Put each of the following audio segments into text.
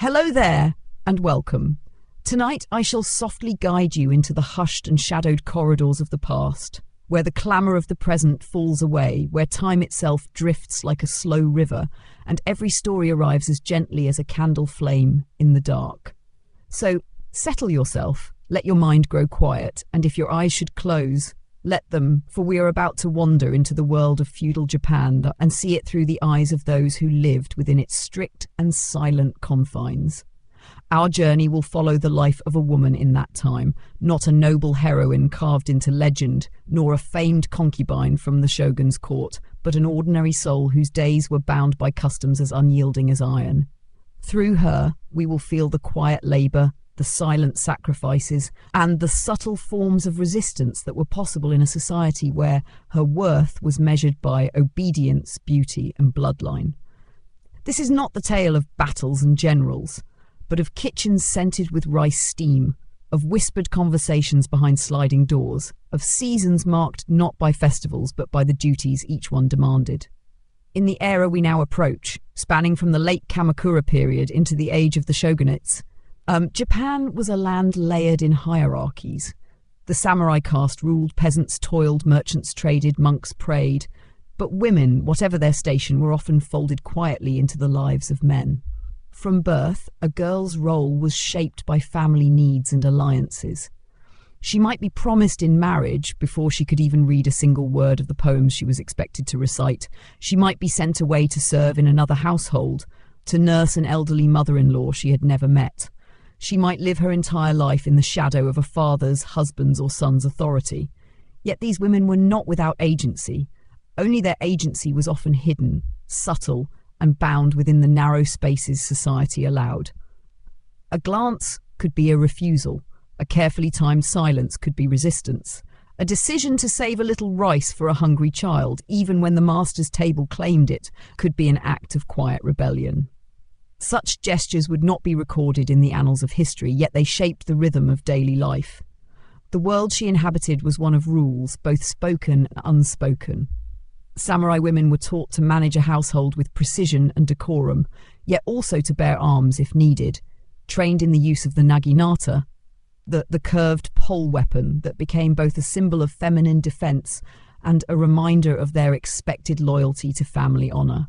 Hello there, and welcome. Tonight I shall softly guide you into the hushed and shadowed corridors of the past, where the clamour of the present falls away, where time itself drifts like a slow river, and every story arrives as gently as a candle flame in the dark. So, settle yourself, let your mind grow quiet, and if your eyes should close, let them, for we are about to wander into the world of feudal Japan and see it through the eyes of those who lived within its strict and silent confines. Our journey will follow the life of a woman in that time, not a noble heroine carved into legend, nor a famed concubine from the shogun's court, but an ordinary soul whose days were bound by customs as unyielding as iron. Through her, we will feel the quiet labour, the silent sacrifices, and the subtle forms of resistance that were possible in a society where her worth was measured by obedience, beauty, and bloodline. This is not the tale of battles and generals, but of kitchens scented with rice steam, of whispered conversations behind sliding doors, of seasons marked not by festivals but by the duties each one demanded. In the era we now approach, spanning from the late Kamakura period into the age of the shogunates, Japan was a land layered in hierarchies. The samurai caste ruled, peasants toiled, merchants traded, monks prayed, but women, whatever their station, were often folded quietly into the lives of men. From birth, a girl's role was shaped by family needs and alliances. She might be promised in marriage before she could even read a single word of the poems she was expected to recite. She might be sent away to serve in another household, to nurse an elderly mother-in-law she had never met. She might live her entire life in the shadow of a father's, husband's or son's authority. Yet these women were not without agency. Only their agency was often hidden, subtle, and bound within the narrow spaces society allowed. A glance could be a refusal. A carefully timed silence could be resistance. A decision to save a little rice for a hungry child, even when the master's table claimed it, could be an act of quiet rebellion. Such gestures would not be recorded in the annals of history, yet they shaped the rhythm of daily life. The world she inhabited was one of rules, both spoken and unspoken. Samurai women were taught to manage a household with precision and decorum, yet also to bear arms if needed, trained in the use of the naginata, the curved pole weapon that became both a symbol of feminine defense and a reminder of their expected loyalty to family honor.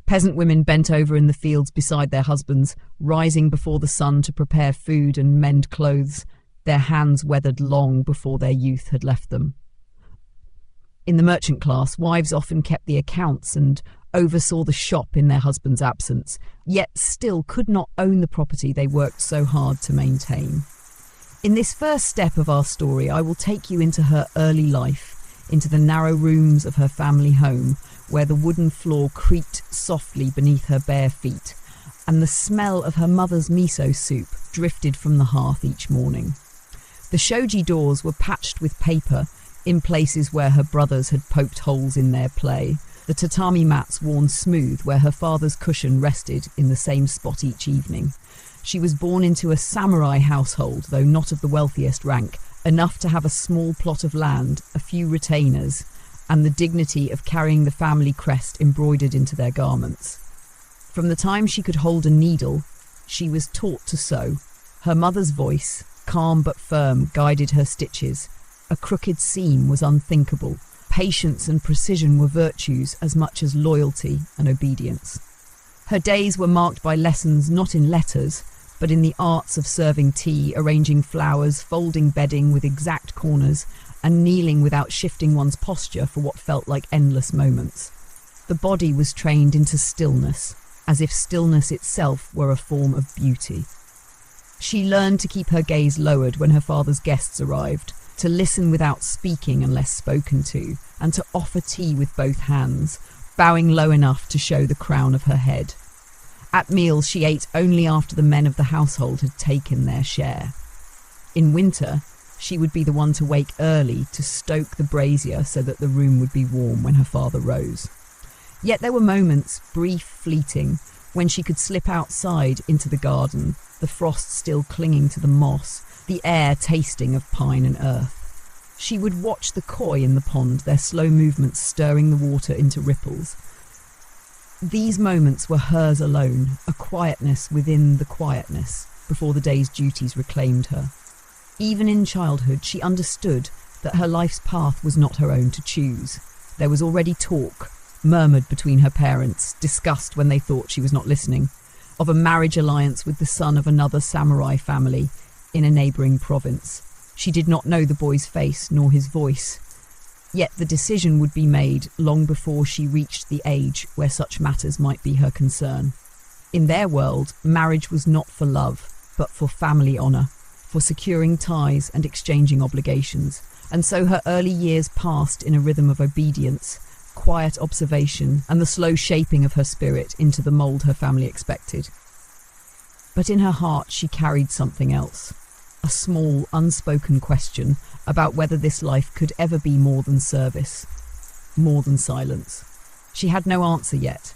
Peasant women bent over in the fields beside their husbands, rising before the sun to prepare food and mend clothes, their hands weathered long before their youth had left them. In the merchant class, wives often kept the accounts and oversaw the shop in their husband's absence, yet still could not own the property they worked so hard to maintain. In this first step of our story, I will take you into her early life, into the narrow rooms of her family home, where the wooden floor creaked softly beneath her bare feet, and the smell of her mother's miso soup drifted from the hearth each morning. The shoji doors were patched with paper in places where her brothers had poked holes in their play, the tatami mats worn smooth where her father's cushion rested in the same spot each evening. She was born into a samurai household, though not of the wealthiest rank, enough to have a small plot of land, a few retainers, and the dignity of carrying the family crest embroidered into their garments. From the time she could hold a needle, she was taught to sew. Her mother's voice, calm but firm, guided her stitches. A crooked seam was unthinkable. Patience and precision were virtues as much as loyalty and obedience. Her days were marked by lessons not in letters, but in the arts of serving tea, arranging flowers, folding bedding with exact corners, and kneeling without shifting one's posture for what felt like endless moments. The body was trained into stillness, as if stillness itself were a form of beauty. She learned to keep her gaze lowered when her father's guests arrived, to listen without speaking unless spoken to, and to offer tea with both hands, bowing low enough to show the crown of her head. At meals, she ate only after the men of the household had taken their share. In winter, she would be the one to wake early to stoke the brazier so that the room would be warm when her father rose. Yet there were moments, brief, fleeting, when she could slip outside into the garden, the frost still clinging to the moss, the air tasting of pine and earth. She would watch the koi in the pond, their slow movements stirring the water into ripples. These moments were hers alone, a quietness within the quietness, before the day's duties reclaimed her. Even in childhood, she understood that her life's path was not her own to choose. There was already talk, murmured between her parents, discussed when they thought she was not listening, of a marriage alliance with the son of another samurai family in a neighbouring province. She did not know the boy's face nor his voice. Yet the decision would be made long before she reached the age where such matters might be her concern. In their world, marriage was not for love, but for family honour, for securing ties and exchanging obligations. And so her early years passed in a rhythm of obedience, quiet observation, and the slow shaping of her spirit into the mould her family expected. But in her heart she carried something else, a small, unspoken question about whether this life could ever be more than service, more than silence. She had no answer yet,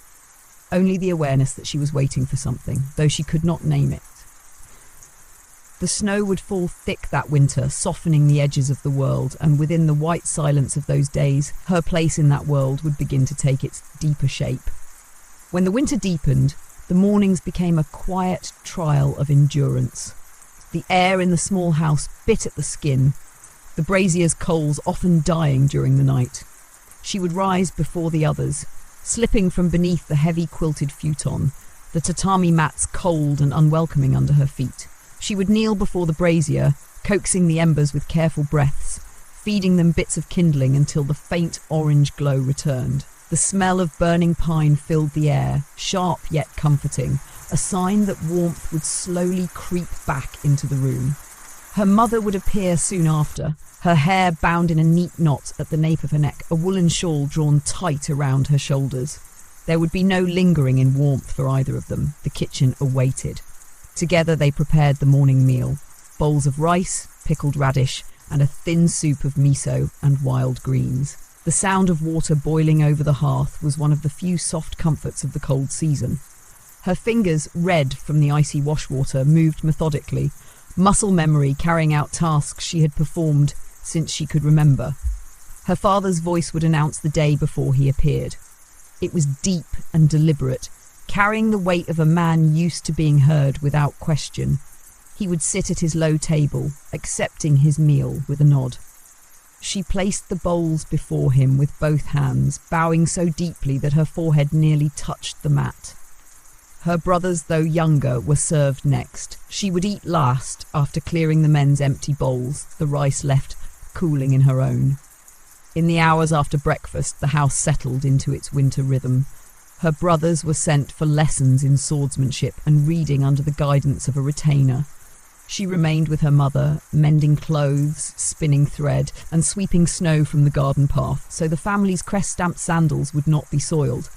only the awareness that she was waiting for something, though she could not name it. The snow would fall thick that winter, softening the edges of the world, and within the white silence of those days, her place in that world would begin to take its deeper shape. When the winter deepened, the mornings became a quiet trial of endurance. The air in the small house bit at the skin, the brazier's coals often dying during the night. She would rise before the others, slipping from beneath the heavy quilted futon, the tatami mats cold and unwelcoming under her feet. She would kneel before the brazier, coaxing the embers with careful breaths, feeding them bits of kindling until the faint orange glow returned. The smell of burning pine filled the air, sharp yet comforting, a sign that warmth would slowly creep back into the room. Her mother would appear soon after, her hair bound in a neat knot at the nape of her neck, a woolen shawl drawn tight around her shoulders. There would be no lingering in warmth for either of them. The kitchen awaited. Together they prepared the morning meal, bowls of rice, pickled radish, and a thin soup of miso and wild greens. The sound of water boiling over the hearth was one of the few soft comforts of the cold season. Her fingers, red from the icy washwater, moved methodically, muscle memory carrying out tasks she had performed since she could remember. Her father's voice would announce the day before he appeared. It was deep and deliberate, carrying the weight of a man used to being heard without question. He would sit at his low table, accepting his meal with a nod. She placed the bowls before him with both hands, bowing so deeply that her forehead nearly touched the mat. Her brothers, though younger, were served next. She would eat last, after clearing the men's empty bowls, the rice left cooling in her own. In the hours after breakfast, the house settled into its winter rhythm. Her brothers were sent for lessons in swordsmanship and reading under the guidance of a retainer. She remained with her mother, mending clothes, spinning thread, and sweeping snow from the garden path, so the family's crest-stamped sandals would not be soiled.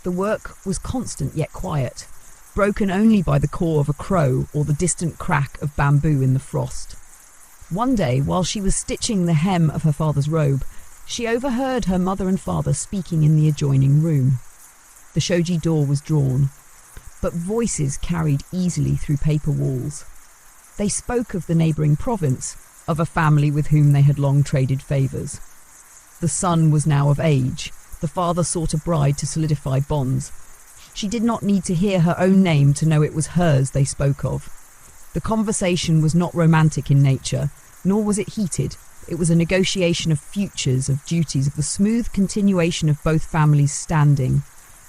The work was constant yet quiet, broken only by the caw of a crow or the distant crack of bamboo in the frost. One day, while she was stitching the hem of her father's robe, she overheard her mother and father speaking in the adjoining room. The shoji door was drawn, but voices carried easily through paper walls. They spoke of the neighbouring province, of a family with whom they had long traded favours. The son was now of age. The father sought a bride to solidify bonds. She did not need to hear her own name to know it was hers they spoke of. The conversation was not romantic in nature, nor was it heated. It was a negotiation of futures, of duties, of the smooth continuation of both families' standing.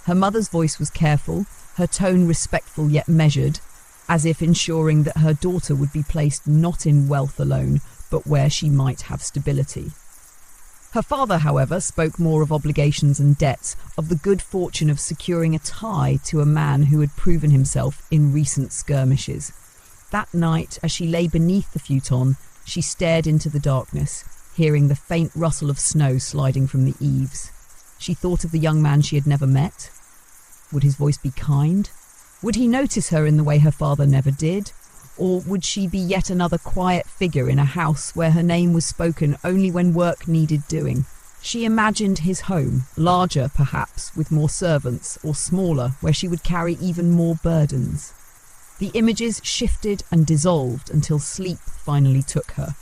Her mother's voice was careful, her tone respectful yet measured, as if ensuring that her daughter would be placed not in wealth alone, but where she might have stability. Her father, however, spoke more of obligations and debts, of the good fortune of securing a tie to a man who had proven himself in recent skirmishes. That night, as she lay beneath the futon, she stared into the darkness, hearing the faint rustle of snow sliding from the eaves. She thought of the young man she had never met. Would his voice be kind? Would he notice her in the way her father never did? Or would she be yet another quiet figure in a house where her name was spoken only when work needed doing? She imagined his home, larger perhaps, with more servants, or smaller, where she would carry even more burdens. The images shifted and dissolved until sleep finally took her.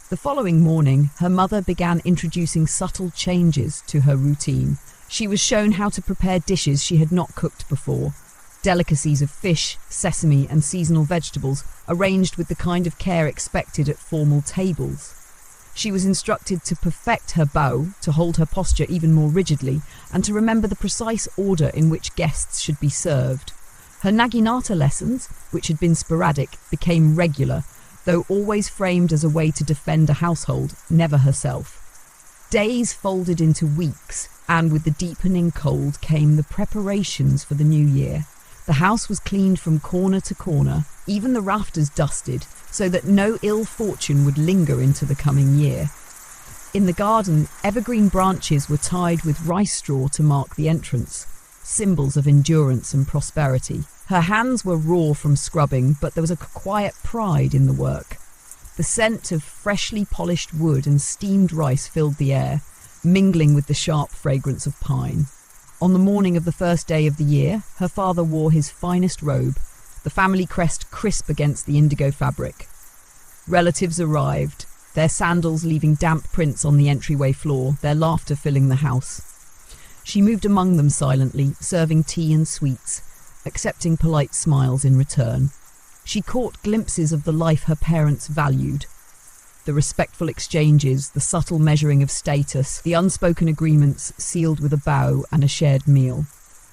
The following morning, her mother began introducing subtle changes to her routine. She was shown how to prepare dishes she had not cooked before. Delicacies of fish, sesame, and seasonal vegetables, arranged with the kind of care expected at formal tables. She was instructed to perfect her bow, to hold her posture even more rigidly, and to remember the precise order in which guests should be served. Her naginata lessons, which had been sporadic, became regular, though always framed as a way to defend a household, never herself. Days folded into weeks, and with the deepening cold came the preparations for the new year. The house was cleaned from corner to corner, even the rafters dusted, so that no ill fortune would linger into the coming year. In the garden, evergreen branches were tied with rice straw to mark the entrance, symbols of endurance and prosperity. Her hands were raw from scrubbing, but there was a quiet pride in the work. The scent of freshly polished wood and steamed rice filled the air, mingling with the sharp fragrance of pine. On the morning of the first day of the year, her father wore his finest robe, the family crest crisp against the indigo fabric. Relatives arrived, their sandals leaving damp prints on the entryway floor, their laughter filling the house. She moved among them silently, serving tea and sweets, accepting polite smiles in return. She caught glimpses of the life her parents valued. The respectful exchanges, the subtle measuring of status, the unspoken agreements sealed with a bow and a shared meal.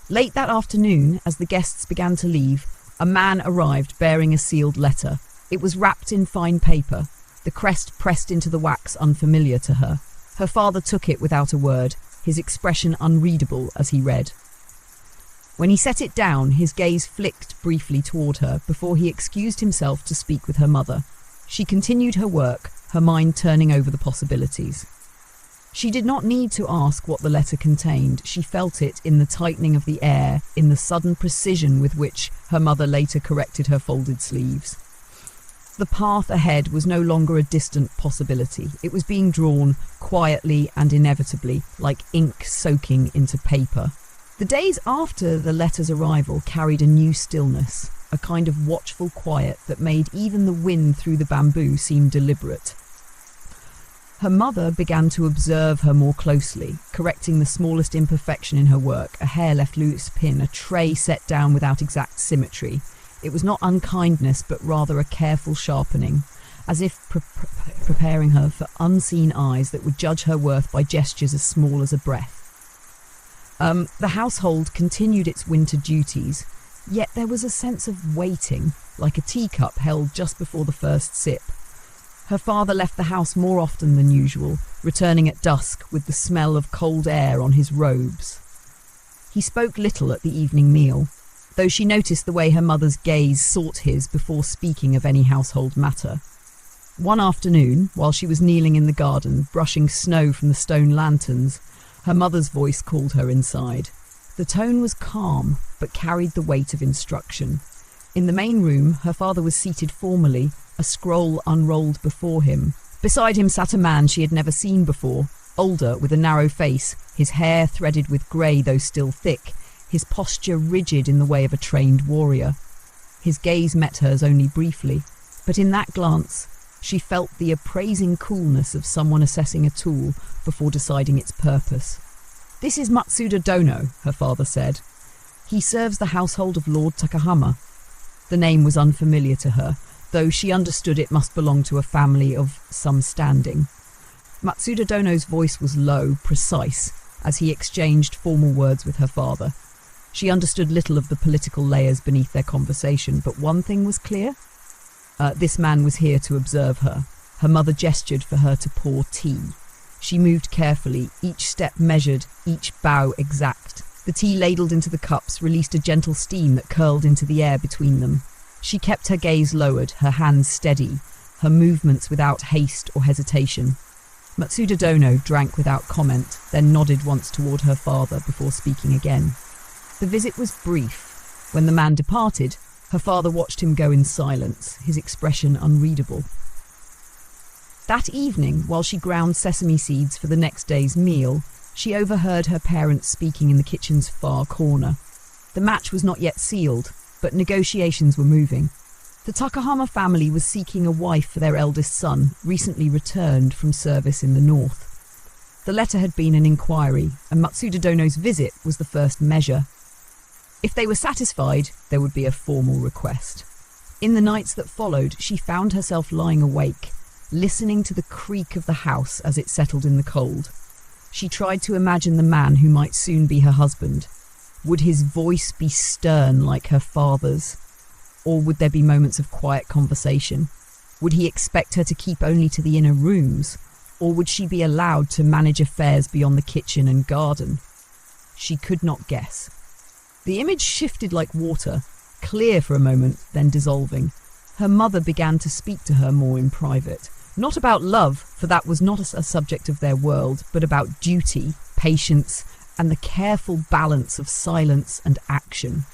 Late that afternoon, as the guests began to leave, a man arrived bearing a sealed letter. It was wrapped in fine paper, the crest pressed into the wax unfamiliar to her. Her father took it without a word, his expression unreadable as he read. When he set it down, his gaze flicked briefly toward her before he excused himself to speak with her mother. She continued her work, her mind turning over the possibilities. She did not need to ask what the letter contained. She felt it in the tightening of the air, in the sudden precision with which her mother later corrected her folded sleeves. The path ahead was no longer a distant possibility. It was being drawn quietly and inevitably, like ink soaking into paper. The days after the letter's arrival carried a new stillness, a kind of watchful quiet that made even the wind through the bamboo seem deliberate. Her mother began to observe her more closely, correcting the smallest imperfection in her work, a hair left loose pin, a tray set down without exact symmetry. It was not unkindness, but rather a careful sharpening, as if preparing her for unseen eyes that would judge her worth by gestures as small as a breath. The household continued its winter duties, yet there was a sense of waiting, like a teacup held just before the first sip. Her father left the house more often than usual, returning at dusk with the smell of cold air on his robes. He spoke little at the evening meal, though she noticed the way her mother's gaze sought his before speaking of any household matter. One afternoon, while she was kneeling in the garden, brushing snow from the stone lanterns, her mother's voice called her inside. The tone was calm, but carried the weight of instruction. In the main room, her father was seated formally, a scroll unrolled before him. Beside him sat a man she had never seen before, older, with a narrow face, his hair threaded with grey though still thick, his posture rigid in the way of a trained warrior. His gaze met hers only briefly, but in that glance she felt the appraising coolness of someone assessing a tool before deciding its purpose. "This is Matsuda Dono," her father said. "He serves the household of Lord Takahama." The name was unfamiliar to her, though she understood it must belong to a family of some standing. Matsuda Dono's voice was low, precise, as he exchanged formal words with her father. She understood little of the political layers beneath their conversation, but one thing was clear. This man was here to observe her. Her mother gestured for her to pour tea. She moved carefully, each step measured, each bow exact. The tea ladled into the cups released a gentle steam that curled into the air between them. She kept her gaze lowered, her hands steady, her movements without haste or hesitation. Matsuda Dono drank without comment, then nodded once toward her father before speaking again. The visit was brief. When the man departed, her father watched him go in silence, his expression unreadable. That evening, while she ground sesame seeds for the next day's meal, she overheard her parents speaking in the kitchen's far corner. The match was not yet sealed, but negotiations were moving. The Takahama family was seeking a wife for their eldest son, recently returned from service in the north. The letter had been an inquiry, and Matsuda Dono's visit was the first measure. If they were satisfied, there would be a formal request. In the nights that followed, she found herself lying awake, listening to the creak of the house as it settled in the cold. She tried to imagine the man who might soon be her husband. Would his voice be stern like her father's? Or would there be moments of quiet conversation? Would he expect her to keep only to the inner rooms? Or would she be allowed to manage affairs beyond the kitchen and garden? She could not guess. The image shifted like water, clear for a moment, then dissolving. Her mother began to speak to her more in private. Not about love, for that was not a subject of their world, but about duty, patience, and the careful balance of silence and action.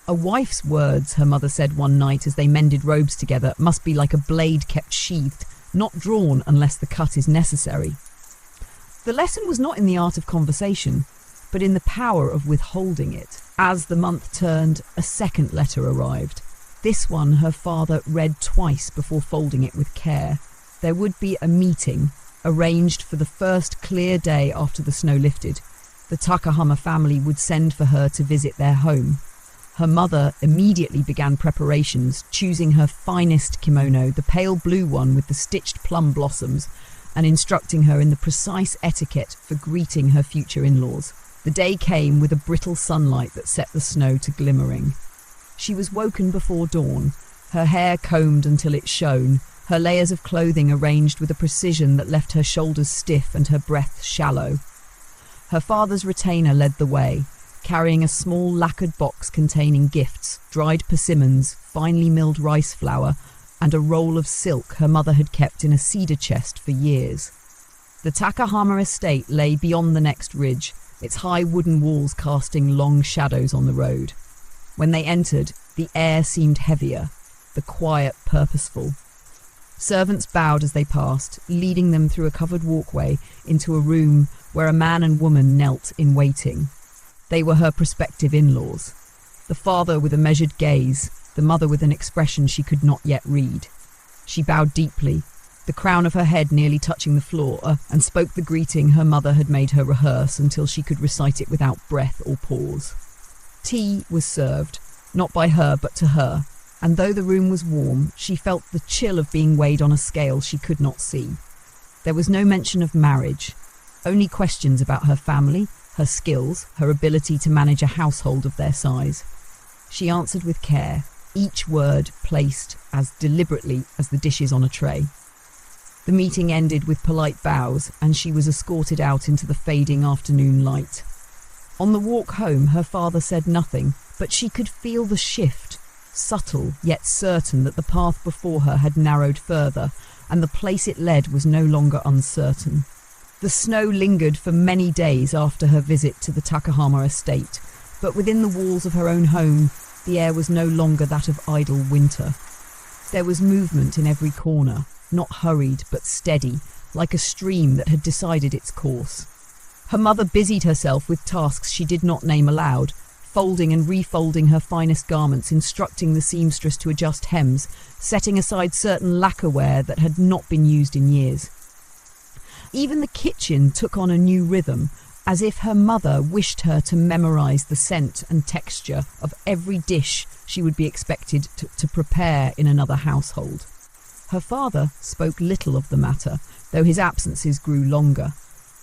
A wife's words, her mother said one night as they mended robes together, must be like a blade kept sheathed, not drawn unless the cut is necessary. The lesson was not in the art of conversation, but in the power of withholding it. As the month turned, a second letter arrived. This one her father read twice before folding it with care. There would be a meeting, arranged for the first clear day after the snow lifted. The Takahama family would send for her to visit their home. Her mother immediately began preparations, choosing her finest kimono, the pale blue one with the stitched plum blossoms, and instructing her in the precise etiquette for greeting her future in-laws. The day came with a brittle sunlight that set the snow to glimmering. She was woken before dawn, her hair combed until it shone, her layers of clothing arranged with a precision that left her shoulders stiff and her breath shallow. Her father's retainer led the way, carrying a small lacquered box containing gifts, dried persimmons, finely milled rice flour, and a roll of silk her mother had kept in a cedar chest for years. The Takahama estate lay beyond the next ridge, its high wooden walls casting long shadows on the road. When they entered, the air seemed heavier, the quiet purposeful. Servants bowed as they passed, leading them through a covered walkway into a room where a man and woman knelt in waiting. They were her prospective in-laws. The father with a measured gaze, the mother with an expression she could not yet read. She bowed deeply, the crown of her head nearly touching the floor, and spoke the greeting her mother had made her rehearse until she could recite it without breath or pause. Tea was served, not by her but to her, and though the room was warm, she felt the chill of being weighed on a scale she could not see. There was no mention of marriage, only questions about her family, her skills, her ability to manage a household of their size. She answered with care, each word placed as deliberately as the dishes on a tray. The meeting ended with polite bows, and she was escorted out into the fading afternoon light. On the walk home, her father said nothing, but she could feel the shift, subtle yet certain that the path before her had narrowed further, and the place it led was no longer uncertain. The snow lingered for many days after her visit to the Takahama estate, but within the walls of her own home, the air was no longer that of idle winter. There was movement in every corner, not hurried but steady, like a stream that had decided its course. Her mother busied herself with tasks she did not name aloud, folding and refolding her finest garments, instructing the seamstress to adjust hems, setting aside certain lacquerware that had not been used in years. Even the kitchen took on a new rhythm, as if her mother wished her to memorize the scent and texture of every dish she would be expected to prepare in another household. Her father spoke little of the matter, though his absences grew longer.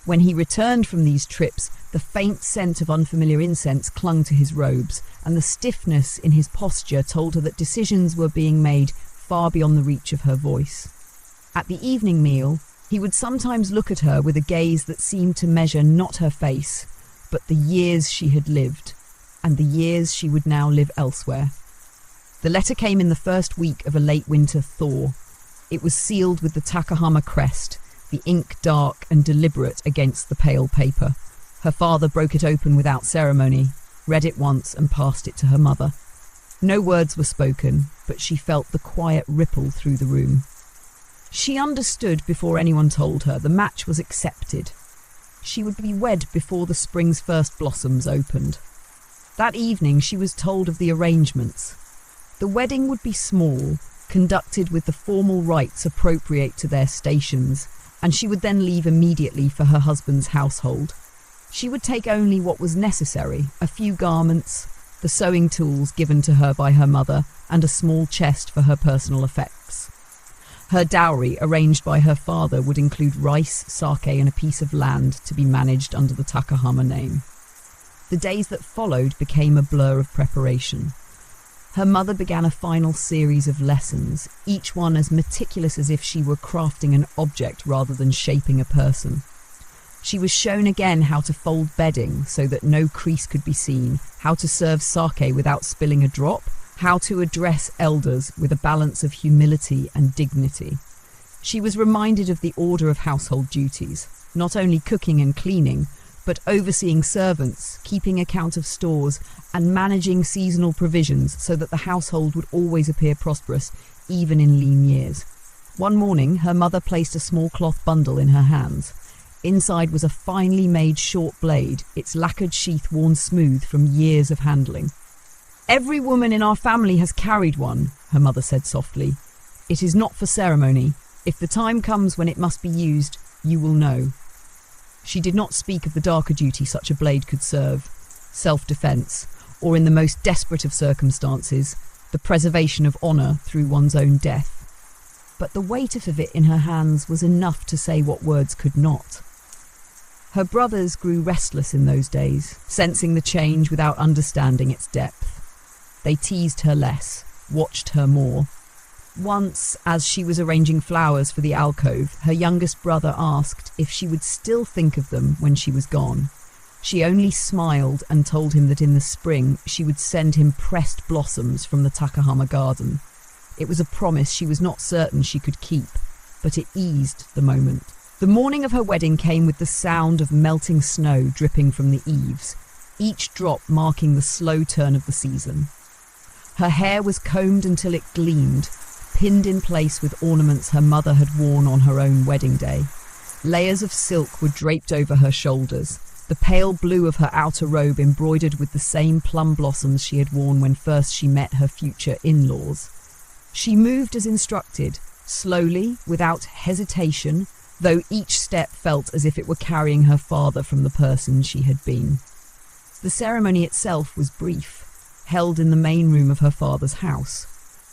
When he returned from these trips, the faint scent of unfamiliar incense clung to his robes, and the stiffness in his posture told her that decisions were being made far beyond the reach of her voice. At the evening meal, he would sometimes look at her with a gaze that seemed to measure not her face, but the years she had lived, and the years she would now live elsewhere. The letter came in the first week of a late winter thaw. It was sealed with the Takahama crest, the ink dark and deliberate against the pale paper. Her father broke it open without ceremony, read it once and passed it to her mother. No words were spoken, but she felt the quiet ripple through the room. She understood before anyone told her the match was accepted. She would be wed before the spring's first blossoms opened. That evening she was told of the arrangements. The wedding would be small, conducted with the formal rites appropriate to their stations, and she would then leave immediately for her husband's household. She would take only what was necessary, a few garments, the sewing tools given to her by her mother, and a small chest for her personal effects. Her dowry, arranged by her father, would include rice, sake, and a piece of land to be managed under the Takahama name. The days that followed became a blur of preparation. Her mother began a final series of lessons, each one as meticulous as if she were crafting an object rather than shaping a person. She was shown again how to fold bedding so that no crease could be seen, how to serve sake without spilling a drop, how to address elders with a balance of humility and dignity. She was reminded of the order of household duties, not only cooking and cleaning, but overseeing servants, keeping account of stores, and managing seasonal provisions so that the household would always appear prosperous, even in lean years. One morning, her mother placed a small cloth bundle in her hands. Inside was a finely made short blade, its lacquered sheath worn smooth from years of handling. "Every woman in our family has carried one," her mother said softly. "It is not for ceremony. If the time comes when it must be used, you will know." She did not speak of the darker duty such a blade could serve, self-defense, or in the most desperate of circumstances, the preservation of honor through one's own death. But the weight of it in her hands was enough to say what words could not. Her brothers grew restless in those days, sensing the change without understanding its depth. They teased her less, watched her more. Once, as she was arranging flowers for the alcove, her youngest brother asked if she would still think of them when she was gone. She only smiled and told him that in the spring she would send him pressed blossoms from the Takahama garden. It was a promise she was not certain she could keep, but it eased the moment. The morning of her wedding came with the sound of melting snow dripping from the eaves, each drop marking the slow turn of the season. Her hair was combed until it gleamed, pinned in place with ornaments her mother had worn on her own wedding day. Layers of silk were draped over her shoulders, the pale blue of her outer robe embroidered with the same plum blossoms she had worn when first she met her future in-laws. She moved as instructed, slowly, without hesitation, though each step felt as if it were carrying her farther from the person she had been. The ceremony itself was brief, held in the main room of her father's house.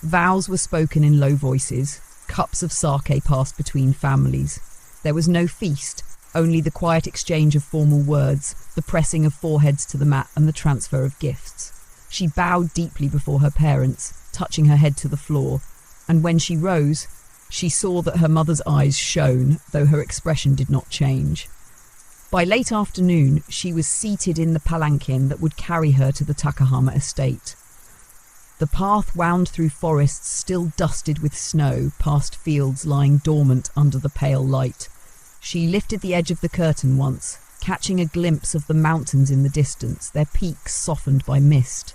Vows were spoken in low voices, cups of sake passed between families. There was no feast, only the quiet exchange of formal words, the pressing of foreheads to the mat and the transfer of gifts. She bowed deeply before her parents, touching her head to the floor, and when she rose, she saw that her mother's eyes shone, though her expression did not change. By late afternoon, she was seated in the palanquin that would carry her to the Takahama estate. The path wound through forests still dusted with snow, past fields lying dormant under the pale light. She lifted the edge of the curtain once, catching a glimpse of the mountains in the distance, their peaks softened by mist.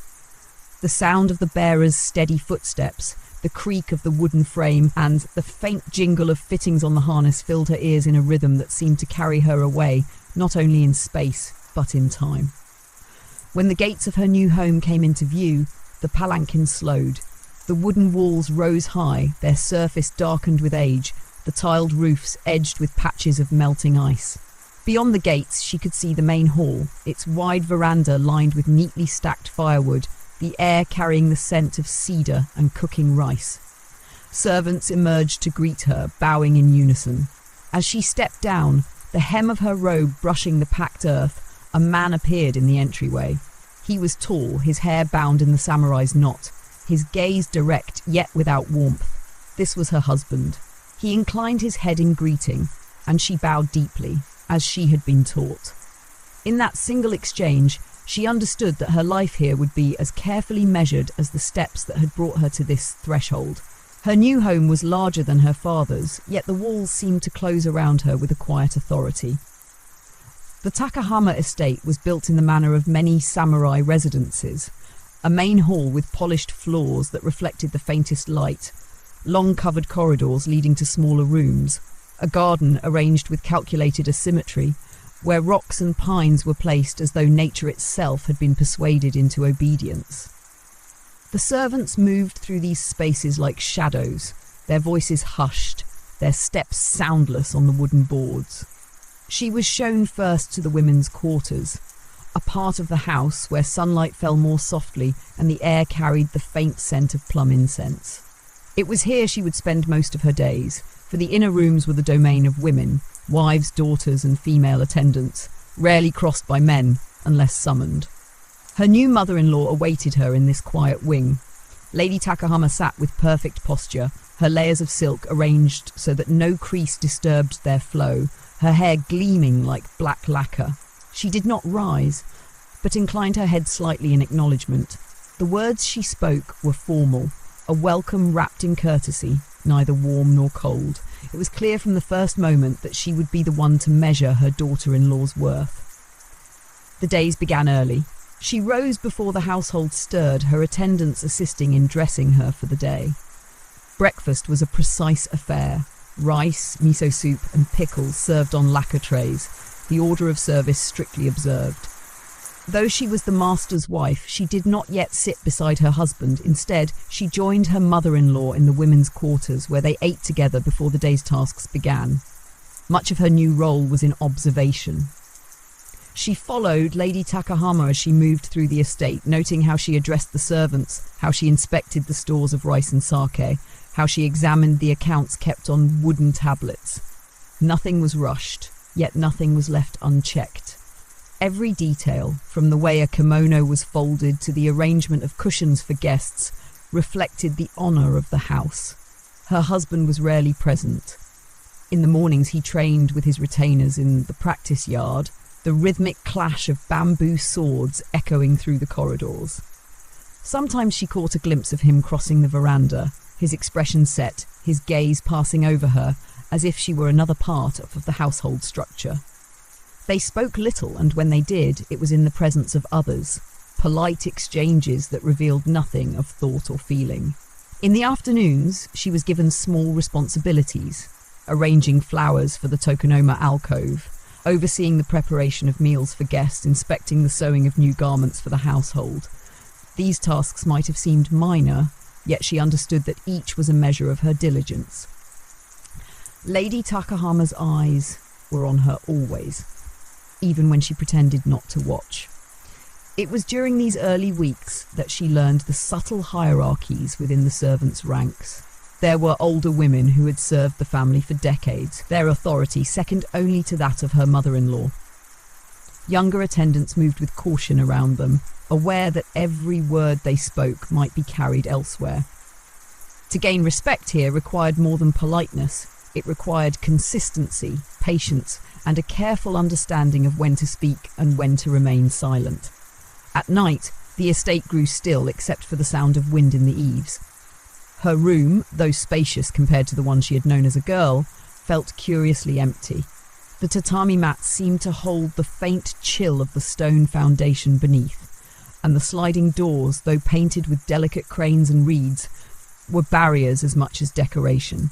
The sound of the bearer's steady footsteps, the creak of the wooden frame, and the faint jingle of fittings on the harness filled her ears in a rhythm that seemed to carry her away, not only in space, but in time. When the gates of her new home came into view, the palanquin slowed. The wooden walls rose high, their surface darkened with age, the tiled roofs edged with patches of melting ice. Beyond the gates, she could see the main hall, its wide veranda lined with neatly stacked firewood, the air carrying the scent of cedar and cooking rice. Servants emerged to greet her, bowing in unison. As she stepped down, the hem of her robe brushing the packed earth, a man appeared in the entryway. He was tall, his hair bound in the samurai's knot, his gaze direct yet without warmth. This was her husband. He inclined his head in greeting, and she bowed deeply, as she had been taught. In that single exchange, she understood that her life here would be as carefully measured as the steps that had brought her to this threshold. Her new home was larger than her father's, yet the walls seemed to close around her with a quiet authority. The Takahama estate was built in the manner of many samurai residences, a main hall with polished floors that reflected the faintest light, long covered corridors leading to smaller rooms, a garden arranged with calculated asymmetry, where rocks and pines were placed as though nature itself had been persuaded into obedience. The servants moved through these spaces like shadows, their voices hushed, their steps soundless on the wooden boards. She was shown first to the women's quarters, a part of the house where sunlight fell more softly and the air carried the faint scent of plum incense. It was here she would spend most of her days, for the inner rooms were the domain of women, wives, daughters, and female attendants, rarely crossed by men unless summoned. Her new mother-in-law awaited her in this quiet wing. Lady Takahama sat with perfect posture, her layers of silk arranged so that no crease disturbed their flow, her hair gleaming like black lacquer. She did not rise, but inclined her head slightly in acknowledgement. The words she spoke were formal, a welcome wrapped in courtesy, neither warm nor cold. It was clear from the first moment that she would be the one to measure her daughter-in-law's worth. The days began early. She rose before the household stirred, her attendants assisting in dressing her for the day. Breakfast was a precise affair. Rice, miso soup and pickles served on lacquer trays, the order of service strictly observed. Though she was the master's wife, she did not yet sit beside her husband. Instead, she joined her mother-in-law in the women's quarters, where they ate together before the day's tasks began. Much of her new role was in observation. She followed Lady Takahama as she moved through the estate, noting how she addressed the servants, how she inspected the stores of rice and sake, how she examined the accounts kept on wooden tablets. Nothing was rushed, yet nothing was left unchecked. Every detail, from the way a kimono was folded to the arrangement of cushions for guests, reflected the honour of the house. Her husband was rarely present. In the mornings he trained with his retainers in the practice yard, the rhythmic clash of bamboo swords echoing through the corridors. Sometimes she caught a glimpse of him crossing the veranda, his expression set, his gaze passing over her, as if she were another part of the household structure. They spoke little, and when they did, it was in the presence of others, polite exchanges that revealed nothing of thought or feeling. In the afternoons, she was given small responsibilities, arranging flowers for the tokonoma alcove, overseeing the preparation of meals for guests, inspecting the sewing of new garments for the household. These tasks might have seemed minor, yet she understood that each was a measure of her diligence. Lady Takahama's eyes were on her always, even when she pretended not to watch. It was during these early weeks that she learned the subtle hierarchies within the servants' ranks. There were older women who had served the family for decades, their authority second only to that of her mother-in-law. Younger attendants moved with caution around them, aware that every word they spoke might be carried elsewhere. To gain respect here required more than politeness. It required consistency, patience, and a careful understanding of when to speak and when to remain silent. At night, the estate grew still except for the sound of wind in the eaves. Her room, though spacious compared to the one she had known as a girl, felt curiously empty. The tatami mats seemed to hold the faint chill of the stone foundation beneath, and the sliding doors, though painted with delicate cranes and reeds, were barriers as much as decoration.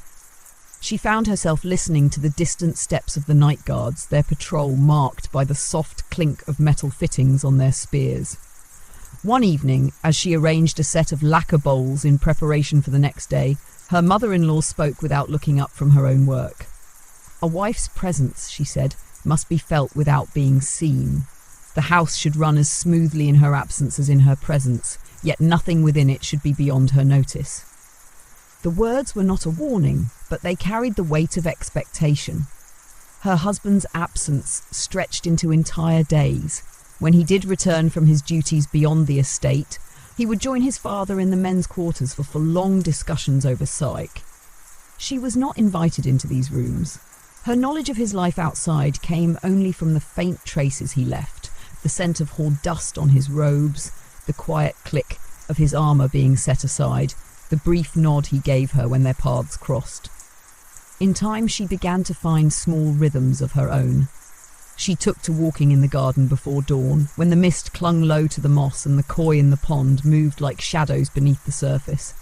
She found herself listening to the distant steps of the night guards, their patrol marked by the soft clink of metal fittings on their spears. One evening, as she arranged a set of lacquer bowls in preparation for the next day, her mother-in-law spoke without looking up from her own work. A wife's presence, she said, must be felt without being seen. The house should run as smoothly in her absence as in her presence, yet nothing within it should be beyond her notice. The words were not a warning, but they carried the weight of expectation. Her husband's absence stretched into entire days. When he did return from his duties beyond the estate, he would join his father in the men's quarters for long discussions over psyche. She was not invited into these rooms. Her knowledge of his life outside came only from the faint traces he left, the scent of hoar dust on his robes, the quiet click of his armour being set aside, the brief nod he gave her when their paths crossed. In time she began to find small rhythms of her own. She took to walking in the garden before dawn, when the mist clung low to the moss and the koi in the pond moved like shadows beneath the surface.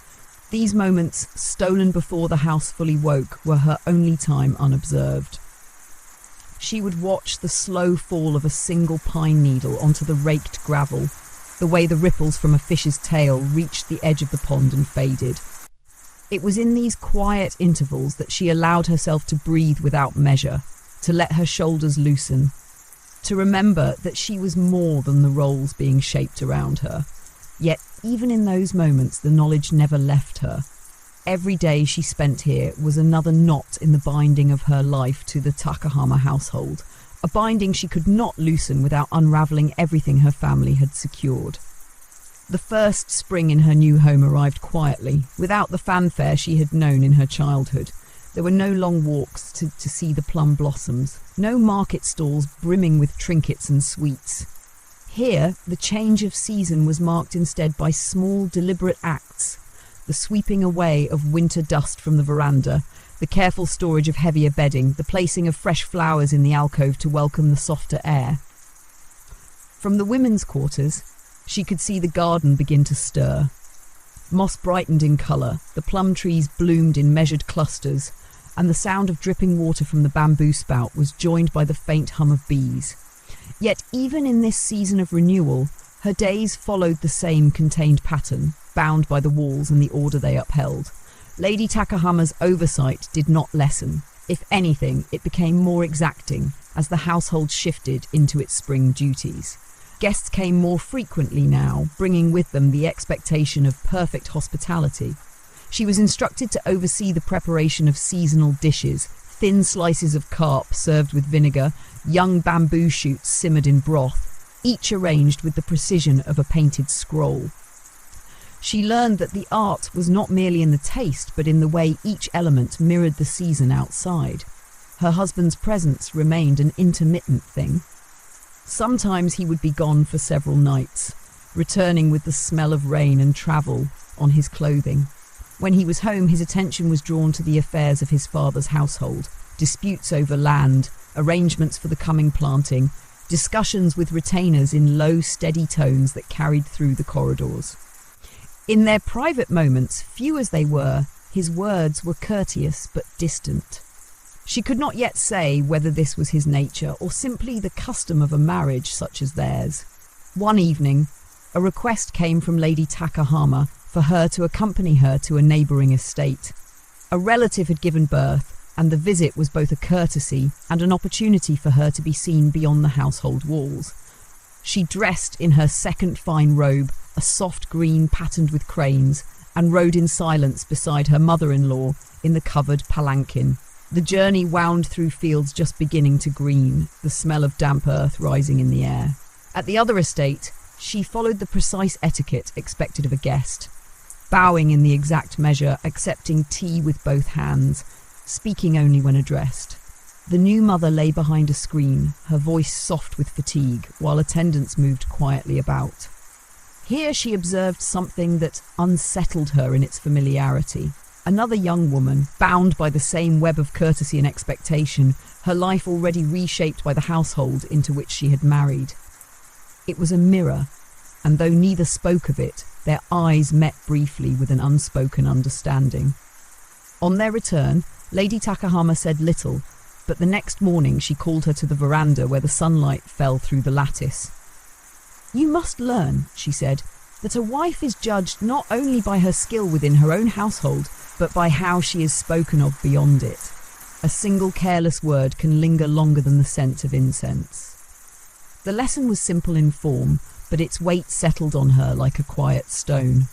These moments, stolen before the house fully woke, were her only time unobserved. She would watch the slow fall of a single pine needle onto the raked gravel, the way the ripples from a fish's tail reached the edge of the pond and faded. It was in these quiet intervals that she allowed herself to breathe without measure, to let her shoulders loosen, to remember that she was more than the roles being shaped around her. Yet, even in those moments, the knowledge never left her. Every day she spent here was another knot in the binding of her life to the Takahama household, a binding she could not loosen without unravelling everything her family had secured. The first spring in her new home arrived quietly, without the fanfare she had known in her childhood. There were no long walks to see the plum blossoms, no market stalls brimming with trinkets and sweets. Here, the change of season was marked instead by small, deliberate acts, the sweeping away of winter dust from the veranda, the careful storage of heavier bedding, the placing of fresh flowers in the alcove to welcome the softer air. From the women's quarters, she could see the garden begin to stir. Moss brightened in colour, the plum trees bloomed in measured clusters, and the sound of dripping water from the bamboo spout was joined by the faint hum of bees. Yet even in this season of renewal, her days followed the same contained pattern, bound by the walls and the order they upheld. Lady Takahama's oversight did not lessen. If anything, it became more exacting as the household shifted into its spring duties. Guests came more frequently now, bringing with them the expectation of perfect hospitality. She was instructed to oversee the preparation of seasonal dishes, thin slices of carp served with vinegar, young bamboo shoots simmered in broth, each arranged with the precision of a painted scroll. She learned that the art was not merely in the taste, but in the way each element mirrored the season outside. Her husband's presence remained an intermittent thing. Sometimes he would be gone for several nights, returning with the smell of rain and travel on his clothing. When he was home, his attention was drawn to the affairs of his father's household, disputes over land, arrangements for the coming planting, discussions with retainers in low, steady tones that carried through the corridors. In their private moments, few as they were, his words were courteous but distant. She could not yet say whether this was his nature or simply the custom of a marriage such as theirs. One evening, a request came from Lady Takahama for her to accompany her to a neighbouring estate. A relative had given birth, and the visit was both a courtesy and an opportunity for her to be seen beyond the household walls. She dressed in her second fine robe, a soft green patterned with cranes, and rode in silence beside her mother-in-law in the covered palanquin. The journey wound through fields just beginning to green, the smell of damp earth rising in the air. At the other estate, she followed the precise etiquette expected of a guest, bowing in the exact measure, accepting tea with both hands, speaking only when addressed. The new mother lay behind a screen, her voice soft with fatigue, while attendants moved quietly about. Here she observed something that unsettled her in its familiarity. Another young woman, bound by the same web of courtesy and expectation, her life already reshaped by the household into which she had married. It was a mirror, and though neither spoke of it, their eyes met briefly with an unspoken understanding. On their return, Lady Takahama said little, but the next morning she called her to the veranda where the sunlight fell through the lattice. "You must learn," she said, "that a wife is judged not only by her skill within her own household, but by how she is spoken of beyond it. A single careless word can linger longer than the scent of incense." The lesson was simple in form, but its weight settled on her like a quiet stone.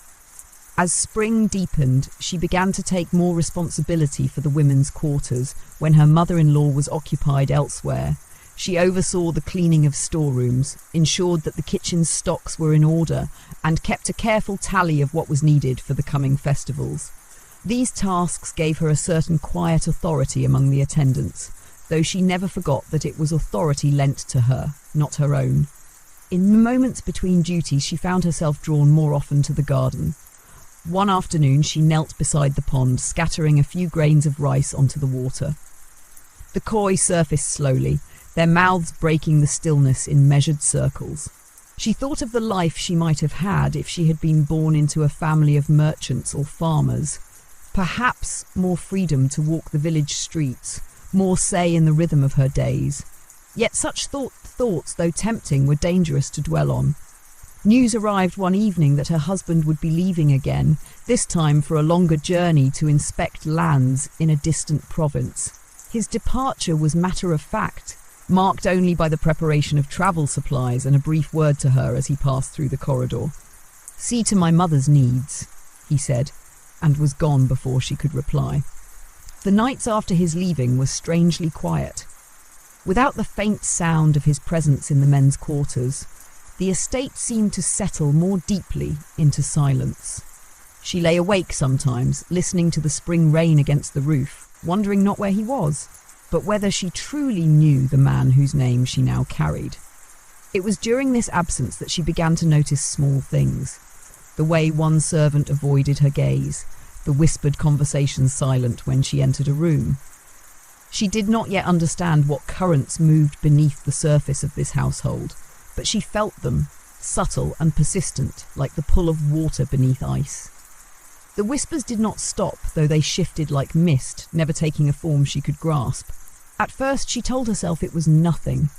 As spring deepened, she began to take more responsibility for the women's quarters when her mother-in-law was occupied elsewhere. She oversaw the cleaning of storerooms, ensured that the kitchen's stocks were in order, and kept a careful tally of what was needed for the coming festivals. These tasks gave her a certain quiet authority among the attendants, though she never forgot that it was authority lent to her, not her own. In moments between duties, she found herself drawn more often to the garden. One afternoon, she knelt beside the pond, scattering a few grains of rice onto the water. The koi surfaced slowly, their mouths breaking the stillness in measured circles. She thought of the life she might have had if she had been born into a family of merchants or farmers. Perhaps more freedom to walk the village streets, more say in the rhythm of her days. Yet such thoughts, though tempting, were dangerous to dwell on. News arrived one evening that her husband would be leaving again, this time for a longer journey to inspect lands in a distant province. His departure was matter of fact, marked only by the preparation of travel supplies and a brief word to her as he passed through the corridor. "See to my mother's needs," he said, and was gone before she could reply. The nights after his leaving were strangely quiet. Without the faint sound of his presence in the men's quarters, the estate seemed to settle more deeply into silence. She lay awake sometimes, listening to the spring rain against the roof, wondering not where he was, but whether she truly knew the man whose name she now carried. It was during this absence that she began to notice small things. The way one servant avoided her gaze, the whispered conversations silent when she entered a room. She did not yet understand what currents moved beneath the surface of this household, but she felt them, subtle and persistent, like the pull of water beneath ice. The whispers did not stop, though they shifted like mist, never taking a form she could grasp. At first she told herself it was nothing.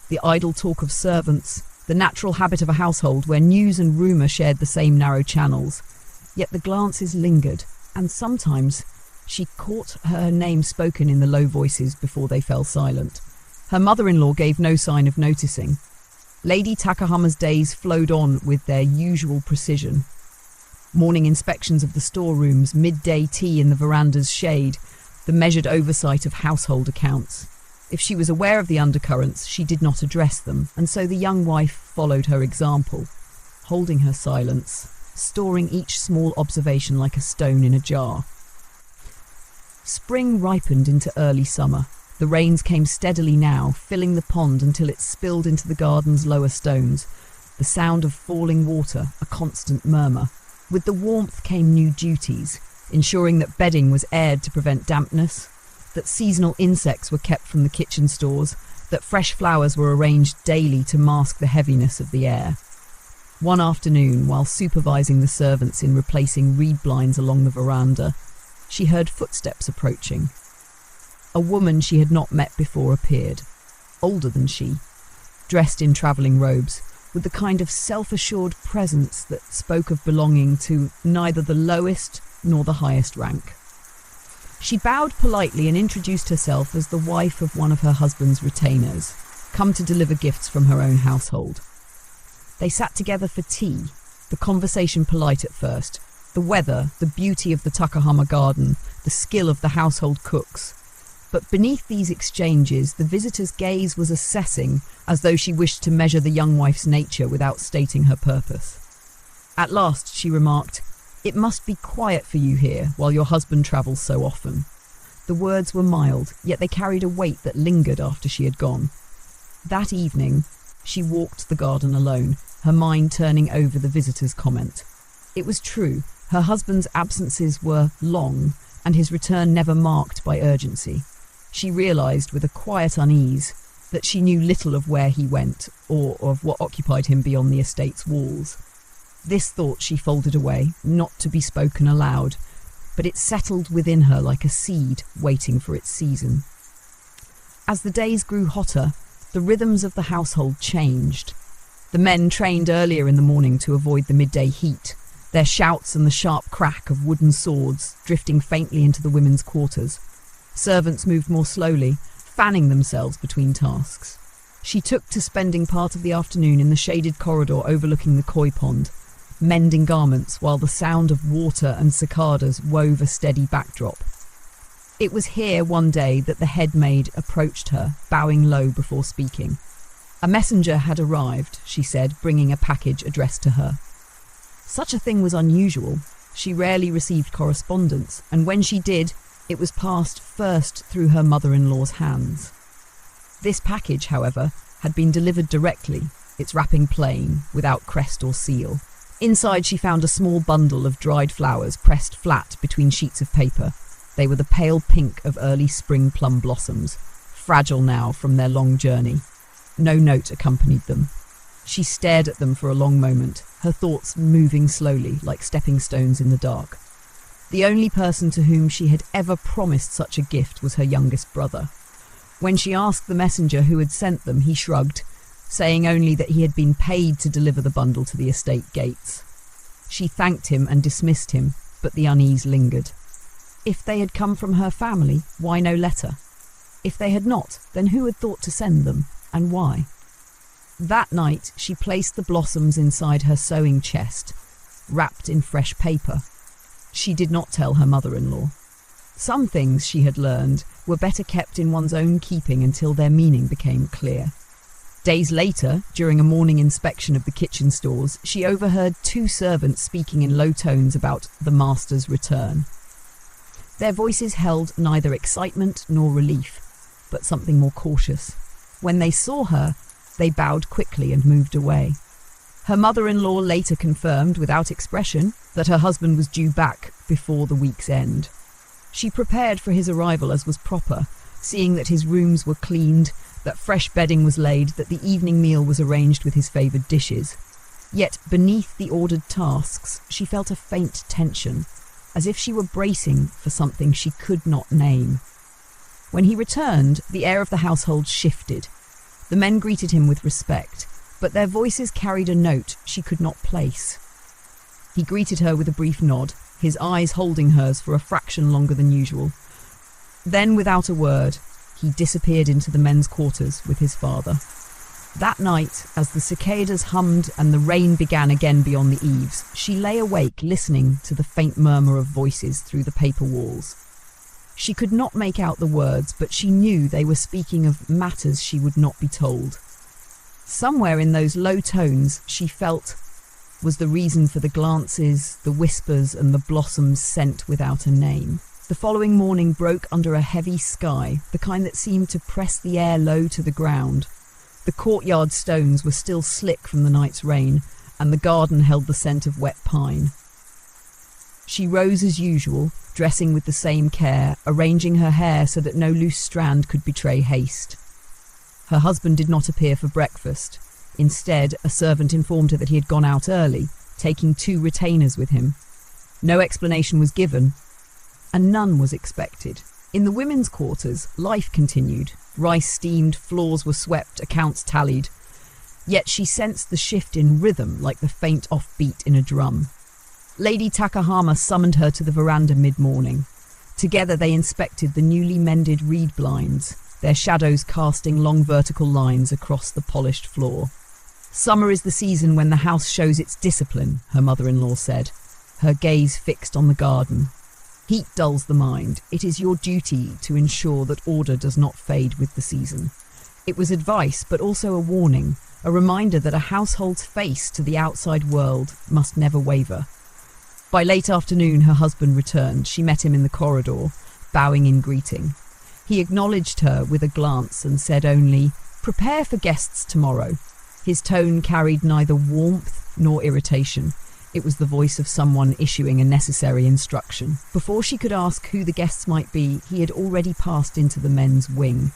The idle talk of servants, the natural habit of a household where news and rumour shared the same narrow channels. Yet the glances lingered, and sometimes she caught her name spoken in the low voices before they fell silent. Her mother-in-law gave no sign of noticing. Lady Takahama's days flowed on with their usual precision. Morning inspections of the storerooms, midday tea in the veranda's shade, the measured oversight of household accounts. If she was aware of the undercurrents, she did not address them, and so the young wife followed her example, holding her silence, storing each small observation like a stone in a jar. Spring ripened into early summer. The rains came steadily now, filling the pond until it spilled into the garden's lower stones, the sound of falling water a constant murmur. With the warmth came new duties, ensuring that bedding was aired to prevent dampness, that seasonal insects were kept from the kitchen stores, that fresh flowers were arranged daily to mask the heaviness of the air. One afternoon, while supervising the servants in replacing reed blinds along the veranda, she heard footsteps approaching. A woman she had not met before appeared, older than she, dressed in travelling robes, with the kind of self-assured presence that spoke of belonging to neither the lowest nor the highest rank. She bowed politely and introduced herself as the wife of one of her husband's retainers, come to deliver gifts from her own household. They sat together for tea, the conversation polite at first, the weather, the beauty of the Takahama garden, the skill of the household cooks. But beneath these exchanges, the visitor's gaze was assessing, as though she wished to measure the young wife's nature without stating her purpose. At last, she remarked, "It must be quiet for you here, while your husband travels so often." The words were mild, yet they carried a weight that lingered after she had gone. That evening, she walked the garden alone, her mind turning over the visitor's comment. It was true, her husband's absences were long, and his return never marked by urgency. She realised with a quiet unease that she knew little of where he went, or of what occupied him beyond the estate's walls. This thought she folded away, not to be spoken aloud, but it settled within her like a seed waiting for its season. As the days grew hotter, the rhythms of the household changed. The men trained earlier in the morning to avoid the midday heat, their shouts and the sharp crack of wooden swords drifting faintly into the women's quarters. Servants moved more slowly, fanning themselves between tasks. She took to spending part of the afternoon in the shaded corridor overlooking the koi pond, mending garments while the sound of water and cicadas wove a steady backdrop. It was here one day that the head maid approached her, bowing low before speaking. A messenger had arrived, she said, bringing a package addressed to her. Such a thing was unusual. She rarely received correspondence, and when she did, it was passed first through her mother-in-law's hands. This package, however, had been delivered directly, its wrapping plain, without crest or seal. Inside she found a small bundle of dried flowers pressed flat between sheets of paper. They were the pale pink of early spring plum blossoms, fragile now from their long journey. No note accompanied them. She stared at them for a long moment, her thoughts moving slowly like stepping stones in the dark. The only person to whom she had ever promised such a gift was her youngest brother. When she asked the messenger who had sent them, he shrugged. saying only that he had been paid to deliver the bundle to the estate gates. She thanked him and dismissed him, but the unease lingered. If they had come from her family, why no letter? If they had not, then who had thought to send them, and why? That night, she placed the blossoms inside her sewing chest, wrapped in fresh paper. She did not tell her mother-in-law. Some things, she had learned, were better kept in one's own keeping until their meaning became clear. Days later, during a morning inspection of the kitchen stores, she overheard two servants speaking in low tones about the master's return. Their voices held neither excitement nor relief, but something more cautious. When they saw her, they bowed quickly and moved away. Her mother-in-law later confirmed, without expression, that her husband was due back before the week's end. She prepared for his arrival as was proper, seeing that his rooms were cleaned, that fresh bedding was laid, that the evening meal was arranged with his favoured dishes. Yet beneath the ordered tasks, she felt a faint tension, as if she were bracing for something she could not name. When he returned, the air of the household shifted. The men greeted him with respect, but their voices carried a note she could not place. He greeted her with a brief nod, his eyes holding hers for a fraction longer than usual. Then, without a word, he disappeared into the men's quarters with his father. That night, as the cicadas hummed and the rain began again beyond the eaves, she lay awake listening to the faint murmur of voices through the paper walls. She could not make out the words, but she knew they were speaking of matters she would not be told. Somewhere in those low tones, she felt, was the reason for the glances, the whispers, and the blossoms sent without a name. The following morning broke under a heavy sky, the kind that seemed to press the air low to the ground. The courtyard stones were still slick from the night's rain, and the garden held the scent of wet pine. She rose as usual, dressing with the same care, arranging her hair so that no loose strand could betray haste. Her husband did not appear for breakfast. Instead, a servant informed her that he had gone out early, taking 2 retainers with him. No explanation was given, and none was expected. In the women's quarters, life continued. Rice steamed, floors were swept, accounts tallied. Yet she sensed the shift in rhythm like the faint offbeat in a drum. Lady Takahama summoned her to the veranda mid-morning. Together they inspected the newly mended reed blinds, their shadows casting long vertical lines across the polished floor. "Summer is the season when the house shows its discipline," her mother-in-law said, her gaze fixed on the garden. "Heat dulls the mind. It is your duty to ensure that order does not fade with the season." It was advice, but also a warning, a reminder that a household's face to the outside world must never waver. By late afternoon, her husband returned. She met him in the corridor, bowing in greeting. He acknowledged her with a glance and said only, "Prepare for guests tomorrow." His tone carried neither warmth nor irritation. It was the voice of someone issuing a necessary instruction. Before she could ask who the guests might be, he had already passed into the men's wing.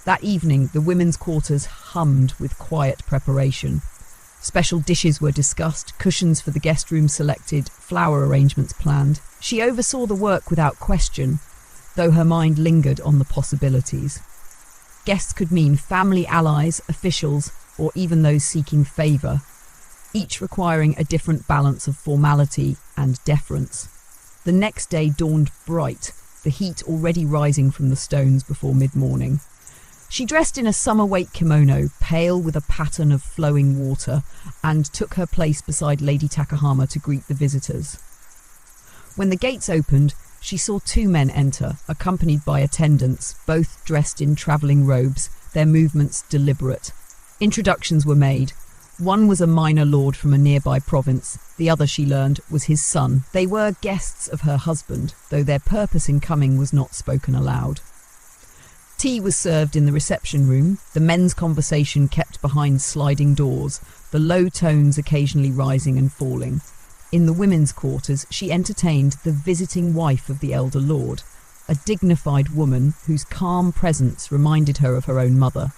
That evening, the women's quarters hummed with quiet preparation. Special dishes were discussed, cushions for the guest room selected, flower arrangements planned. She oversaw the work without question, though her mind lingered on the possibilities. Guests could mean family allies, officials, or even those seeking favour, each requiring a different balance of formality and deference. The next day dawned bright, the heat already rising from the stones before mid-morning. She dressed in a summer-weight kimono, pale with a pattern of flowing water, and took her place beside Lady Takahama to greet the visitors. When the gates opened, she saw 2 men enter, accompanied by attendants, both dressed in travelling robes, their movements deliberate. Introductions were made. One was a minor lord from a nearby province. The other, she learned, was his son. They were guests of her husband, though their purpose in coming was not spoken aloud. Tea was served in the reception room, the men's conversation kept behind sliding doors, the low tones occasionally rising and falling. In the women's quarters, she entertained the visiting wife of the elder lord, a dignified woman whose calm presence reminded her of her own mother.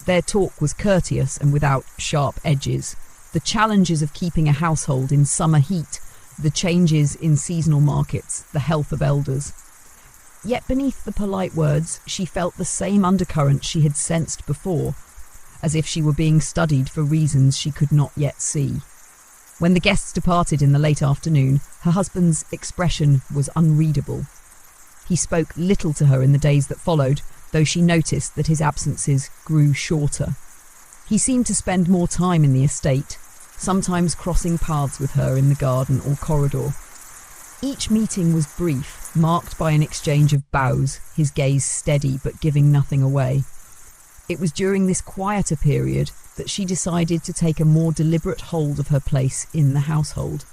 Their talk was courteous and without sharp edges. The challenges of keeping a household in summer heat, the changes in seasonal markets, the health of elders. Yet beneath the polite words, she felt the same undercurrent she had sensed before, as if she were being studied for reasons she could not yet see. When the guests departed in the late afternoon, her husband's expression was unreadable. He spoke little to her in the days that followed, though she noticed that his absences grew shorter. He seemed to spend more time in the estate, sometimes crossing paths with her in the garden or corridor. Each meeting was brief, marked by an exchange of bows, his gaze steady but giving nothing away. It was during this quieter period that she decided to take a more deliberate hold of her place in the household.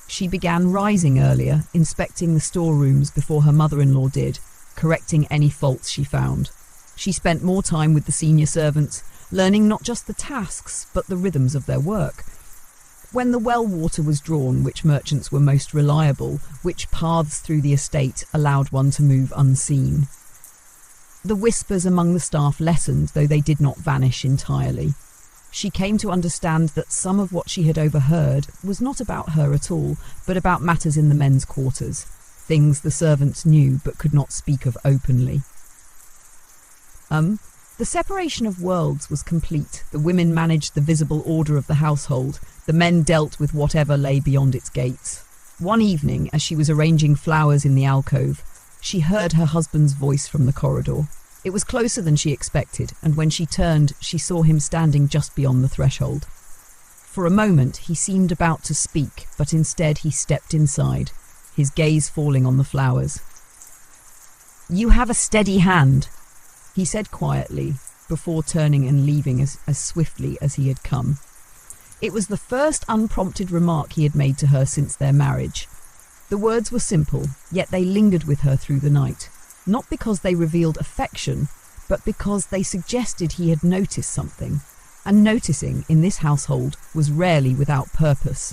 She began rising earlier, inspecting the storerooms before her mother-in-law did, correcting any faults she found. She spent more time with the senior servants, learning not just the tasks, but the rhythms of their work. When the well water was drawn, which merchants were most reliable, which paths through the estate allowed one to move unseen. The whispers among the staff lessened, though they did not vanish entirely. She came to understand that some of what she had overheard was not about her at all, but about matters in the men's quarters, things the servants knew but could not speak of openly. The separation of worlds was complete. The women managed the visible order of the household. The men dealt with whatever lay beyond its gates. One evening, as she was arranging flowers in the alcove, she heard her husband's voice from the corridor. It was closer than she expected, and when she turned, she saw him standing just beyond the threshold. For a moment, he seemed about to speak, but instead he stepped inside, his gaze falling on the flowers. "You have a steady hand," he said quietly, before turning and leaving as swiftly as he had come. It was the first unprompted remark he had made to her since their marriage. The words were simple, yet they lingered with her through the night, not because they revealed affection, but because they suggested he had noticed something, and noticing in this household was rarely without purpose.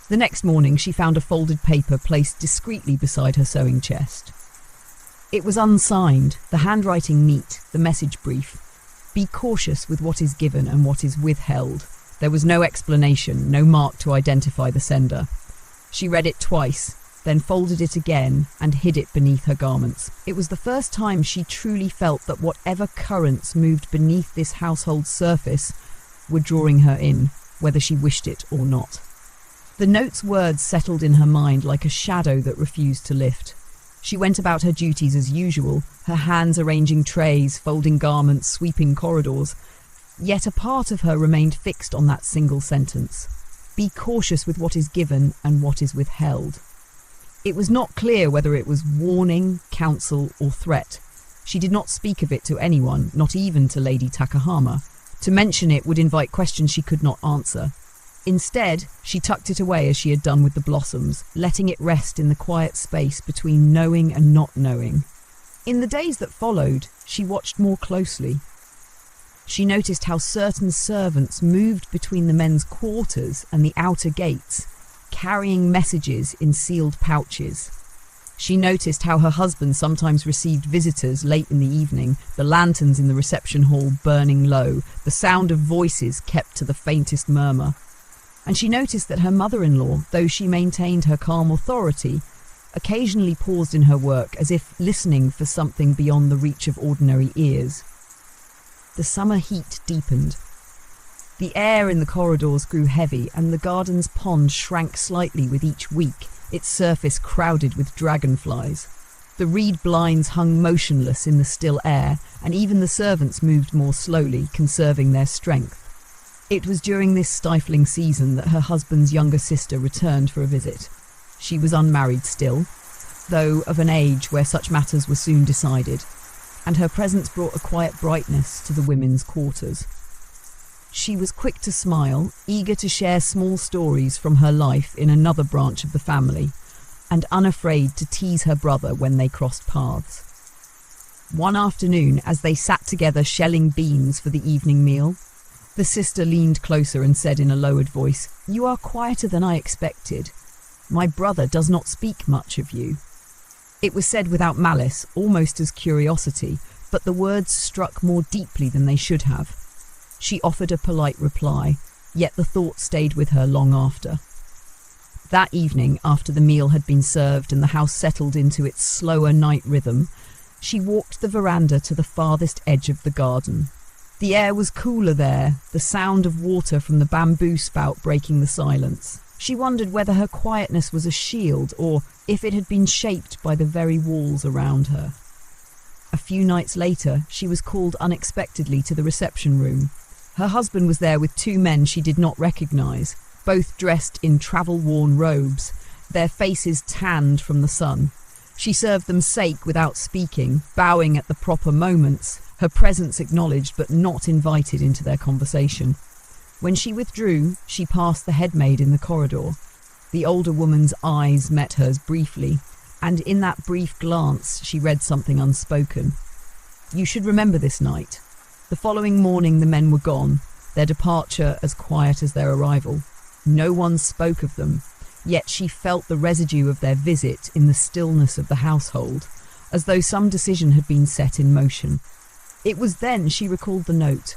The next morning she found a folded paper placed discreetly beside her sewing chest. It was unsigned, the handwriting neat, the message brief. Be cautious with what is given and what is withheld. There was no explanation, no mark to identify the sender. She read it twice, then folded it again and hid it beneath her garments. It was the first time she truly felt that whatever currents moved beneath this household's surface were drawing her in, whether she wished it or not. The note's words settled in her mind like a shadow that refused to lift. She went about her duties as usual, her hands arranging trays, folding garments, sweeping corridors. Yet a part of her remained fixed on that single sentence. Be cautious with what is given and what is withheld. It was not clear whether it was warning, counsel, or threat. She did not speak of it to anyone, not even to Lady Takahama. To mention it would invite questions she could not answer. Instead, she tucked it away as she had done with the blossoms, letting it rest in the quiet space between knowing and not knowing. In the days that followed, she watched more closely. She noticed how certain servants moved between the men's quarters and the outer gates, carrying messages in sealed pouches. She noticed how her husband sometimes received visitors late in the evening, the lanterns in the reception hall burning low, the sound of voices kept to the faintest murmur. And she noticed that her mother-in-law, though she maintained her calm authority, occasionally paused in her work as if listening for something beyond the reach of ordinary ears. The summer heat deepened. The air in the corridors grew heavy, and the garden's pond shrank slightly with each week, its surface crowded with dragonflies. The reed blinds hung motionless in the still air, and even the servants moved more slowly, conserving their strength. It was during this stifling season that her husband's younger sister returned for a visit. She was unmarried still, though of an age where such matters were soon decided, and her presence brought a quiet brightness to the women's quarters. She was quick to smile, eager to share small stories from her life in another branch of the family, and unafraid to tease her brother when they crossed paths. One afternoon, as they sat together shelling beans for the evening meal, the sister leaned closer and said in a lowered voice, "You are quieter than I expected. My brother does not speak much of you." It was said without malice, almost as curiosity, but the words struck more deeply than they should have. She offered a polite reply, yet the thought stayed with her long after. That evening, after the meal had been served and the house settled into its slower night rhythm, she walked the veranda to the farthest edge of the garden. The air was cooler there, the sound of water from the bamboo spout breaking the silence. She wondered whether her quietness was a shield or if it had been shaped by the very walls around her. A few nights later, she was called unexpectedly to the reception room. Her husband was there with two men she did not recognize, both dressed in travel-worn robes, their faces tanned from the sun. She served them sake without speaking, bowing at the proper moments, her presence acknowledged but not invited into their conversation. When she withdrew, she passed the headmaid in the corridor. The older woman's eyes met hers briefly, and in that brief glance she read something unspoken. You should remember this night. The following morning the men were gone, their departure as quiet as their arrival. No one spoke of them, yet she felt the residue of their visit in the stillness of the household, as though some decision had been set in motion. It was then she recalled the note.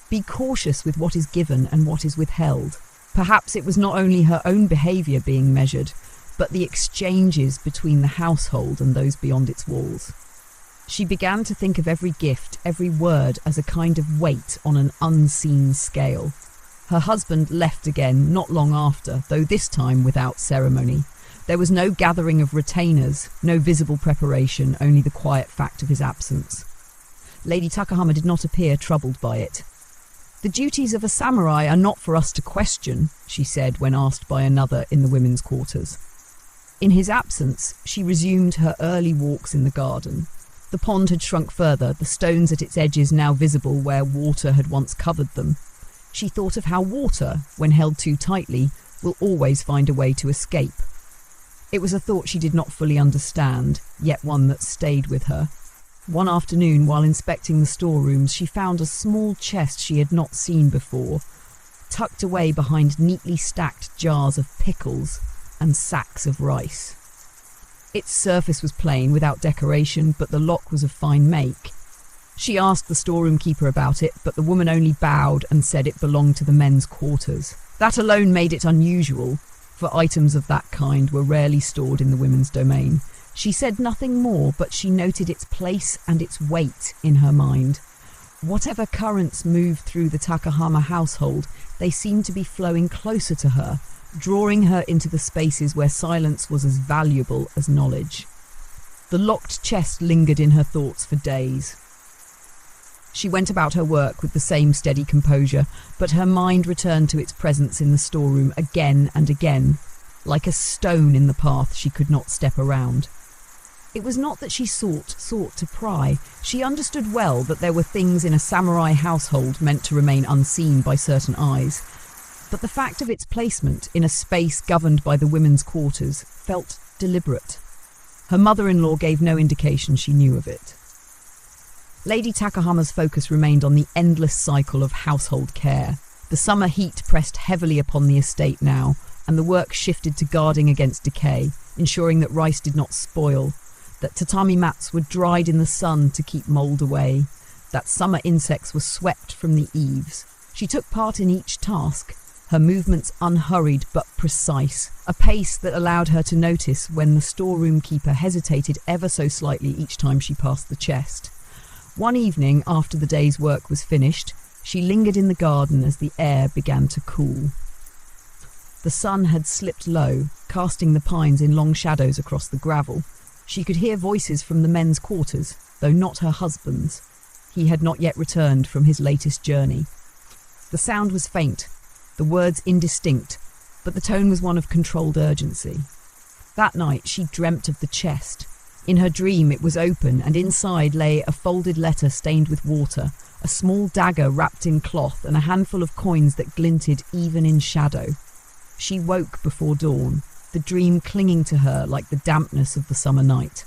Be cautious with what is given and what is withheld. Perhaps it was not only her own behaviour being measured, but the exchanges between the household and those beyond its walls. She began to think of every gift, every word, as a kind of weight on an unseen scale. Her husband left again not long after, though this time without ceremony. There was no gathering of retainers, no visible preparation, only the quiet fact of his absence. Lady Takahama did not appear troubled by it. The duties of a samurai are not for us to question, she said when asked by another in the women's quarters. In his absence, she resumed her early walks in the garden. The pond had shrunk further, the stones at its edges now visible where water had once covered them. She thought of how water, when held too tightly, will always find a way to escape. It was a thought she did not fully understand, yet one that stayed with her. One afternoon, while inspecting the storerooms, she found a small chest she had not seen before, tucked away behind neatly stacked jars of pickles and sacks of rice. Its surface was plain, without decoration, but the lock was of fine make. She asked the storeroom keeper about it, but the woman only bowed and said it belonged to the men's quarters. That alone made it unusual, for items of that kind were rarely stored in the women's domain. She said nothing more, but she noted its place and its weight in her mind. Whatever currents moved through the Takahama household, they seemed to be flowing closer to her, drawing her into the spaces where silence was as valuable as knowledge. The locked chest lingered in her thoughts for days. She went about her work with the same steady composure, but her mind returned to its presence in the storeroom again and again, like a stone in the path she could not step around. It was not that she sought to pry. She understood well that there were things in a samurai household meant to remain unseen by certain eyes, but the fact of its placement in a space governed by the women's quarters felt deliberate. Her mother-in-law gave no indication she knew of it. Lady Takahama's focus remained on the endless cycle of household care. The summer heat pressed heavily upon the estate now, and the work shifted to guarding against decay, ensuring that rice did not spoil, that tatami mats were dried in the sun to keep mould away, that summer insects were swept from the eaves. She took part in each task, her movements unhurried but precise, a pace that allowed her to notice when the storeroom keeper hesitated ever so slightly each time she passed the chest. One evening, after the day's work was finished, she lingered in the garden as the air began to cool. The sun had slipped low, casting the pines in long shadows across the gravel. She could hear voices from the men's quarters, though not her husband's. He had not yet returned from his latest journey. The sound was faint, the words indistinct, but the tone was one of controlled urgency. That night she dreamt of the chest. In her dream it was open, and inside lay a folded letter stained with water, a small dagger wrapped in cloth, and a handful of coins that glinted even in shadow. She woke before dawn, the dream clinging to her like the dampness of the summer night.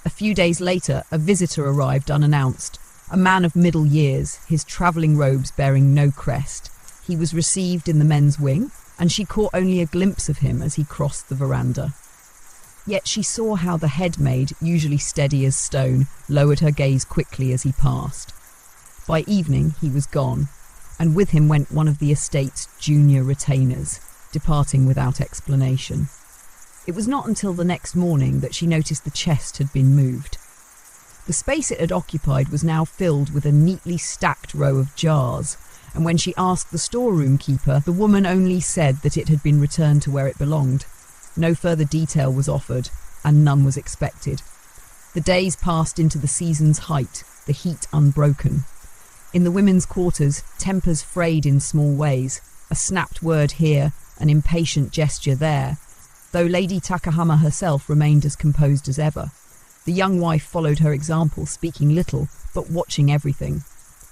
A few days later, a visitor arrived unannounced, a man of middle years, his travelling robes bearing no crest. He was received in the men's wing, and she caught only a glimpse of him as he crossed the veranda. Yet she saw how the headmaid, usually steady as stone, lowered her gaze quickly as he passed. By evening he was gone, and with him went one of the estate's junior retainers, departing without explanation. It was not until the next morning that she noticed the chest had been moved. The space it had occupied was now filled with a neatly stacked row of jars, and when she asked the storeroom keeper, the woman only said that it had been returned to where it belonged. No further detail was offered, and none was expected. The days passed into the season's height, the heat unbroken. In the women's quarters, tempers frayed in small ways, a snapped word here, an impatient gesture there, though Lady Takahama herself remained as composed as ever. The young wife followed her example, speaking little, but watching everything.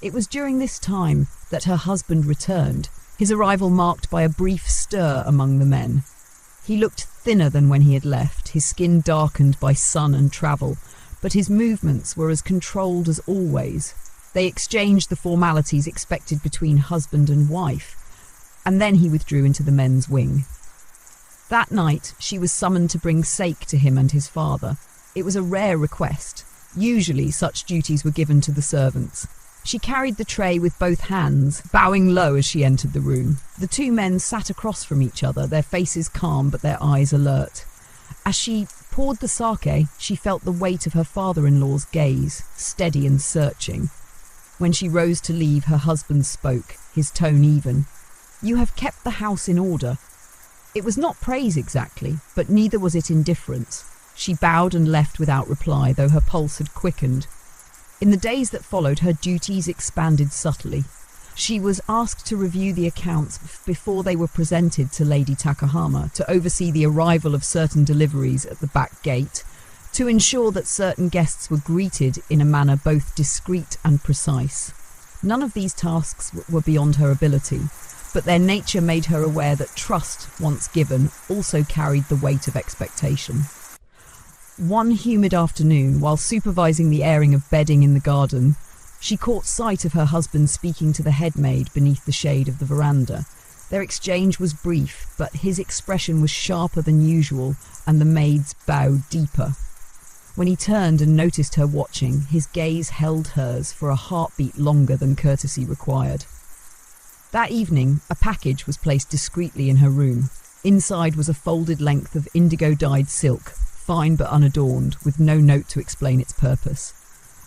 It was during this time that her husband returned, his arrival marked by a brief stir among the men. He looked thinner than when he had left, his skin darkened by sun and travel, but his movements were as controlled as always. They exchanged the formalities expected between husband and wife, and then he withdrew into the men's wing. That night, she was summoned to bring sake to him and his father. It was a rare request. Usually, such duties were given to the servants. She carried the tray with both hands, bowing low as she entered the room. The two men sat across from each other, their faces calm but their eyes alert. As she poured the sake, she felt the weight of her father-in-law's gaze, steady and searching. When she rose to leave, her husband spoke, his tone even. "You have kept the house in order." It was not praise exactly, but neither was it indifference. She bowed and left without reply, though her pulse had quickened. In the days that followed, her duties expanded subtly. She was asked to review the accounts before they were presented to Lady Takahama, to oversee the arrival of certain deliveries at the back gate, to ensure that certain guests were greeted in a manner both discreet and precise. None of these tasks were beyond her ability, but their nature made her aware that trust, once given, also carried the weight of expectation. One humid afternoon, while supervising the airing of bedding in the garden, she caught sight of her husband speaking to the headmaid beneath the shade of the veranda. Their exchange was brief, but his expression was sharper than usual, and the maid's bowed deeper. When he turned and noticed her watching, his gaze held hers for a heartbeat longer than courtesy required. That evening, a package was placed discreetly in her room. Inside was a folded length of indigo-dyed silk, fine but unadorned, with no note to explain its purpose.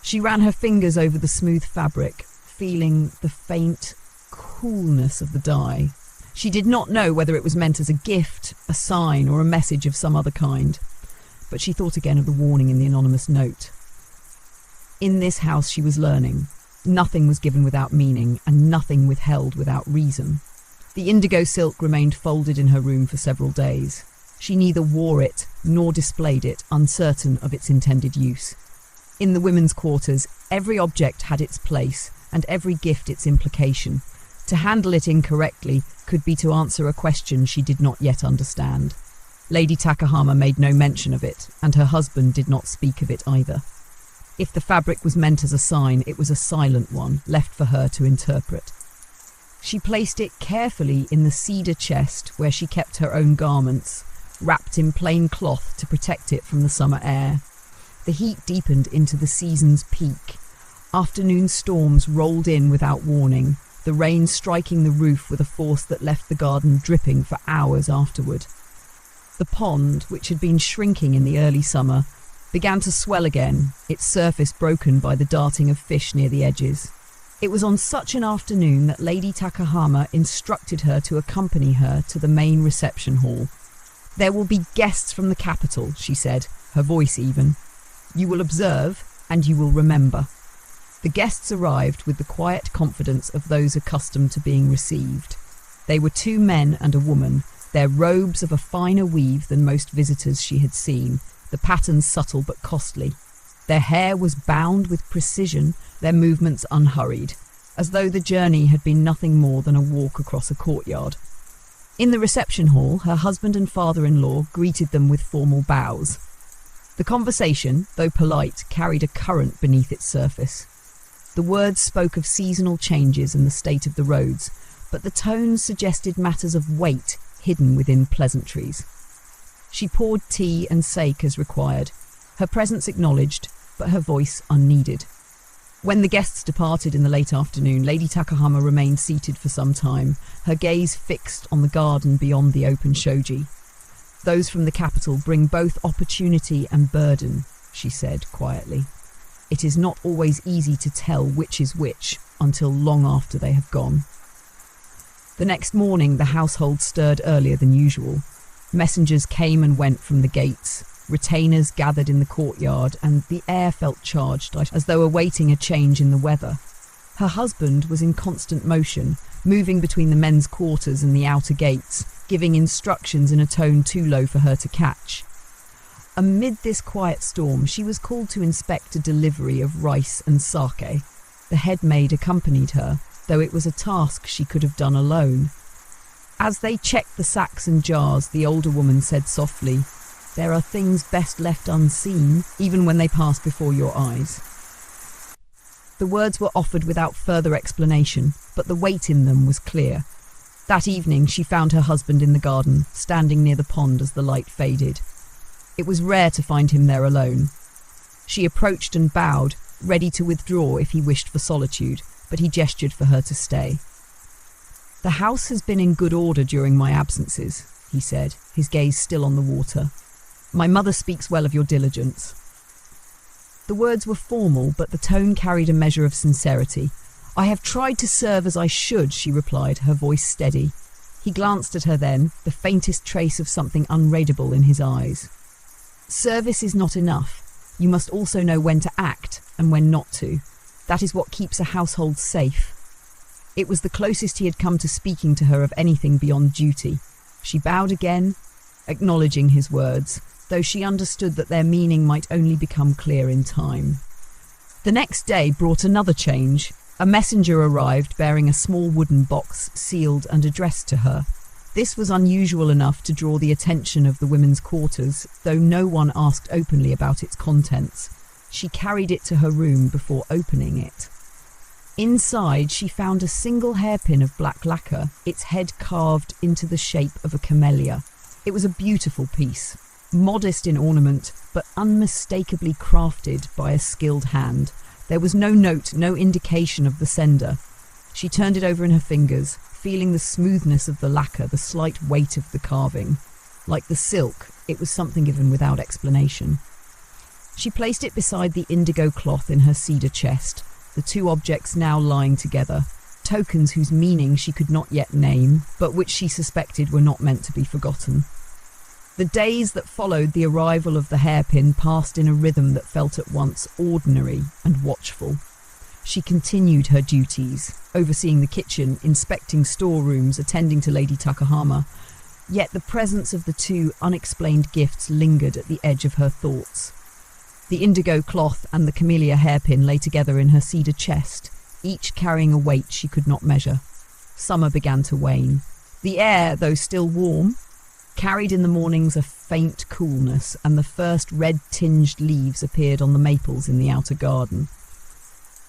She ran her fingers over the smooth fabric, feeling the faint coolness of the dye. She did not know whether it was meant as a gift, a sign, or a message of some other kind. But she thought again of the warning in the anonymous note. In this house, she was learning. Nothing was given without meaning, and nothing withheld without reason. The indigo silk remained folded in her room for several days. She neither wore it nor displayed it, uncertain of its intended use. In the women's quarters, every object had its place, and every gift its implication. To handle it incorrectly could be to answer a question she did not yet understand. Lady Takahama made no mention of it, and her husband did not speak of it either. If the fabric was meant as a sign, it was a silent one, left for her to interpret. She placed it carefully in the cedar chest where she kept her own garments, wrapped in plain cloth to protect it from the summer air. The heat deepened into the season's peak. Afternoon storms rolled in without warning, the rain striking the roof with a force that left the garden dripping for hours afterward. The pond, which had been shrinking in the early summer, began to swell again, its surface broken by the darting of fish near the edges. It was on such an afternoon that Lady Takahama instructed her to accompany her to the main reception hall. "There will be guests from the capital," she said, her voice even. "You will observe, and you will remember." The guests arrived with the quiet confidence of those accustomed to being received. They were two men and a woman, their robes of a finer weave than most visitors she had seen, the patterns subtle but costly. Their hair was bound with precision, their movements unhurried, as though the journey had been nothing more than a walk across a courtyard. In the reception hall, her husband and father-in-law greeted them with formal bows. The conversation, though polite, carried a current beneath its surface. The words spoke of seasonal changes and the state of the roads, but the tones suggested matters of weight hidden within pleasantries. She poured tea and sake as required, her presence acknowledged, but her voice unneeded. When the guests departed in the late afternoon, Lady Takahama remained seated for some time, her gaze fixed on the garden beyond the open shoji. "Those from the capital bring both opportunity and burden," she said quietly. It is not always easy to tell which is which until long after they have gone. The next morning, the household stirred earlier than usual. Messengers came and went from the gates. Retainers gathered in the courtyard, and the air felt charged, as though awaiting a change in the weather. Her husband was in constant motion, moving between the men's quarters and the outer gates, giving instructions in a tone too low for her to catch. Amid this quiet storm, she was called to inspect a delivery of rice and sake. The head maid accompanied her, though it was a task she could have done alone. As they checked the sacks and jars, the older woman said softly, "There are things best left unseen, even when they pass before your eyes." The words were offered without further explanation, but the weight in them was clear. That evening she found her husband in the garden, standing near the pond as the light faded. It was rare to find him there alone. She approached and bowed, ready to withdraw if he wished for solitude, but he gestured for her to stay. "The house has been in good order during my absences," he said, his gaze still on the water. "My mother speaks well of your diligence." The words were formal, but the tone carried a measure of sincerity. "I have tried to serve as I should," she replied, her voice steady. He glanced at her then, the faintest trace of something unreadable in his eyes. "Service is not enough. You must also know when to act and when not to. That is what keeps a household safe." It was the closest he had come to speaking to her of anything beyond duty. She bowed again, acknowledging his words, though she understood that their meaning might only become clear in time. The next day brought another change. A messenger arrived bearing a small wooden box sealed and addressed to her. This was unusual enough to draw the attention of the women's quarters, though no one asked openly about its contents. She carried it to her room before opening it. Inside, she found a single hairpin of black lacquer, its head carved into the shape of a camellia. It was a beautiful piece, modest in ornament, but unmistakably crafted by a skilled hand. There was no note, no indication of the sender. She turned it over in her fingers, feeling the smoothness of the lacquer, the slight weight of the carving. Like the silk, it was something given without explanation. She placed it beside the indigo cloth in her cedar chest, the two objects now lying together, tokens whose meaning she could not yet name, but which she suspected were not meant to be forgotten. The days that followed the arrival of the hairpin passed in a rhythm that felt at once ordinary and watchful. She continued her duties, overseeing the kitchen, inspecting storerooms, attending to Lady Takahama. Yet the presence of the two unexplained gifts lingered at the edge of her thoughts. The indigo cloth and the camellia hairpin lay together in her cedar chest, each carrying a weight she could not measure. Summer began to wane. The air, though still warm, carried in the mornings a faint coolness, and the first red-tinged leaves appeared on the maples in the outer garden.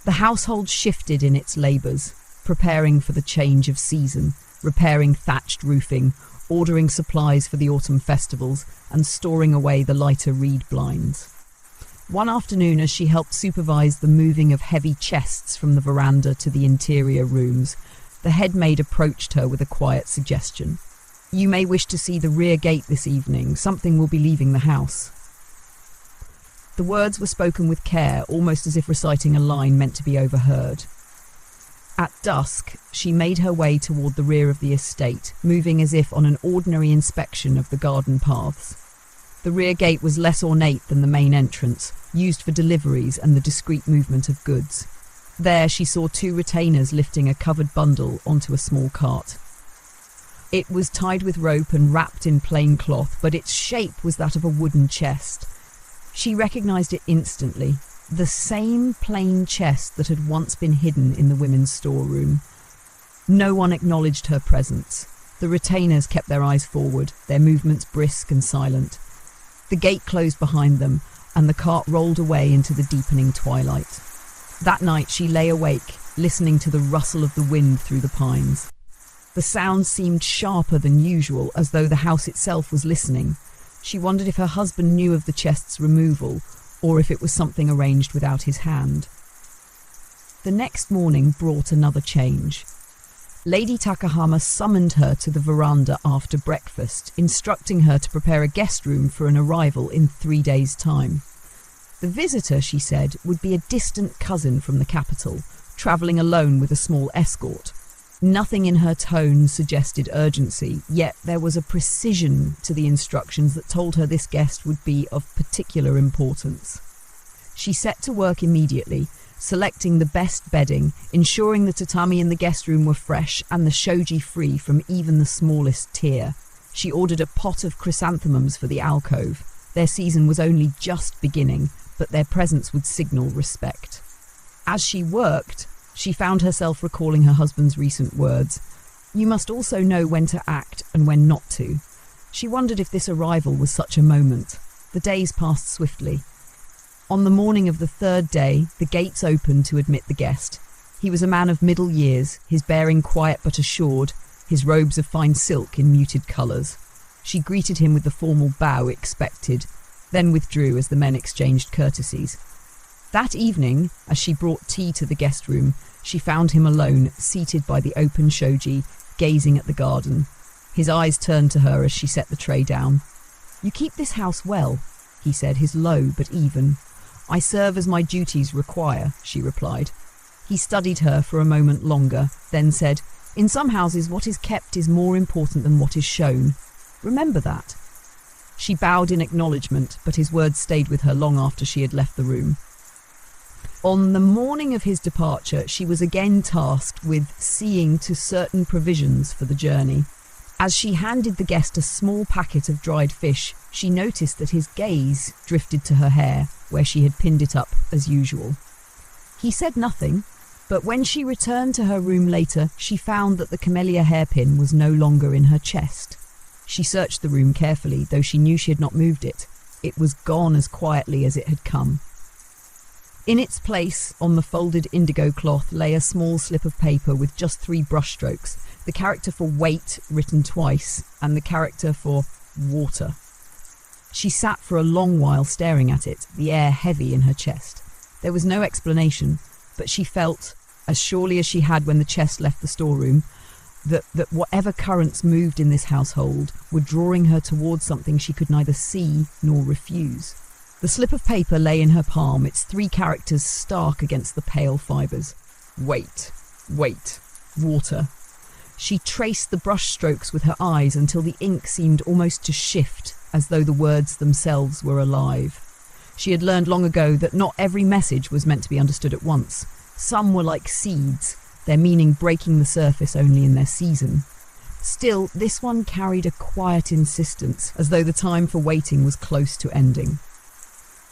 The household shifted in its labours, preparing for the change of season, repairing thatched roofing, ordering supplies for the autumn festivals, and storing away the lighter reed blinds. One afternoon, as she helped supervise the moving of heavy chests from the veranda to the interior rooms, the head maid approached her with a quiet suggestion. "You may wish to see the rear gate this evening. Something will be leaving the house." The words were spoken with care, almost as if reciting a line meant to be overheard. At dusk, she made her way toward the rear of the estate, moving as if on an ordinary inspection of the garden paths. The rear gate was less ornate than the main entrance, used for deliveries and the discreet movement of goods. There she saw two retainers lifting a covered bundle onto a small cart. It was tied with rope and wrapped in plain cloth, but its shape was that of a wooden chest. She recognized it instantly, the same plain chest that had once been hidden in the women's storeroom. No one acknowledged her presence. The retainers kept their eyes forward, their movements brisk and silent. The gate closed behind them, and the cart rolled away into the deepening twilight. That night she lay awake, listening to the rustle of the wind through the pines. The sound seemed sharper than usual, as though the house itself was listening. She wondered if her husband knew of the chest's removal, or if it was something arranged without his hand. The next morning brought another change. Lady Takahama summoned her to the veranda after breakfast, instructing her to prepare a guest room for an arrival in 3 days' time. The visitor, she said, would be a distant cousin from the capital, travelling alone with a small escort. Nothing in her tone suggested urgency, yet there was a precision to the instructions that told her this guest would be of particular importance. She set to work immediately, selecting the best bedding, ensuring the tatami in the guest room were fresh and the shoji free from even the smallest tear. She ordered a pot of chrysanthemums for the alcove. Their season was only just beginning, but their presence would signal respect. As she worked, she found herself recalling her husband's recent words. You must also know when to act and when not to. She wondered if this arrival was such a moment. The days passed swiftly. On the morning of the third day, the gates opened to admit the guest. He was a man of middle years, his bearing quiet but assured, his robes of fine silk in muted colours. She greeted him with the formal bow expected, then withdrew as the men exchanged courtesies. That evening, as she brought tea to the guest room, she found him alone, seated by the open shoji, gazing at the garden. His eyes turned to her as she set the tray down. You keep this house well, he said, his low but even. I serve as my duties require, she replied. He studied her for a moment longer, then said, In some houses what is kept is more important than what is shown. Remember that. She bowed in acknowledgement, but his words stayed with her long after she had left the room. On the morning of his departure, she was again tasked with seeing to certain provisions for the journey. As she handed the guest a small packet of dried fish, she noticed that his gaze drifted to her hair, where she had pinned it up as usual. He said nothing, but when she returned to her room later, she found that the camellia hairpin was no longer in her chest. She searched the room carefully, though she knew she had not moved it. It was gone as quietly as it had come. In its place, on the folded indigo cloth, lay a small slip of paper with just 3 brushstrokes, the character for wait written twice, and the character for water. She sat for a long while staring at it, the air heavy in her chest. There was no explanation, but she felt, as surely as she had when the chest left the storeroom, that whatever currents moved in this household were drawing her towards something she could neither see nor refuse. The slip of paper lay in her palm, its 3 characters stark against the pale fibres. Wait, water. She traced the brushstrokes with her eyes until the ink seemed almost to shift, as though the words themselves were alive. She had learned long ago that not every message was meant to be understood at once. Some were like seeds, their meaning breaking the surface only in their season. Still, this one carried a quiet insistence, as though the time for waiting was close to ending.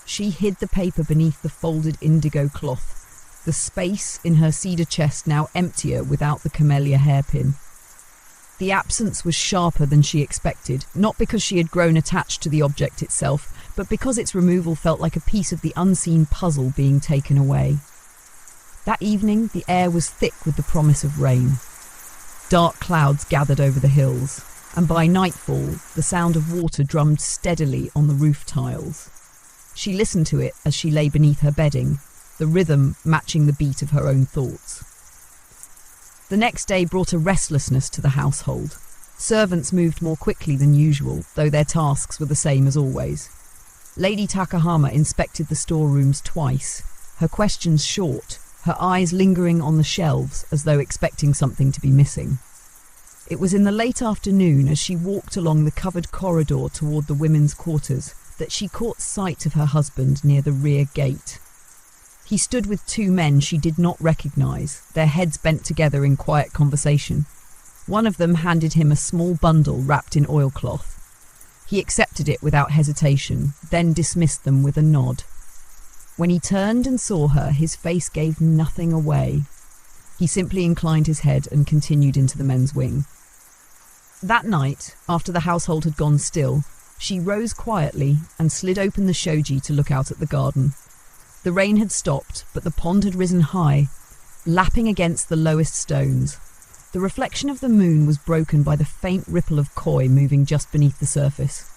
She hid the paper beneath the folded indigo cloth, the space in her cedar chest now emptier without the camellia hairpin. The absence was sharper than she expected, not because she had grown attached to the object itself, but because its removal felt like a piece of the unseen puzzle being taken away. That evening, the air was thick with the promise of rain. Dark clouds gathered over the hills, and by nightfall, the sound of water drummed steadily on the roof tiles. She listened to it as she lay beneath her bedding, the rhythm matching the beat of her own thoughts. The next day brought a restlessness to the household. Servants moved more quickly than usual, though their tasks were the same as always. Lady Takahama inspected the storerooms twice, her questions short, her eyes lingering on the shelves as though expecting something to be missing. It was in the late afternoon, as she walked along the covered corridor toward the women's quarters, that she caught sight of her husband near the rear gate. He stood with 2 men she did not recognise, their heads bent together in quiet conversation. One of them handed him a small bundle wrapped in oilcloth. He accepted it without hesitation, then dismissed them with a nod. When he turned and saw her, his face gave nothing away. He simply inclined his head and continued into the men's wing. That night, after the household had gone still, she rose quietly and slid open the shoji to look out at the garden. The rain had stopped, but the pond had risen high, lapping against the lowest stones. The reflection of the moon was broken by the faint ripple of koi moving just beneath the surface.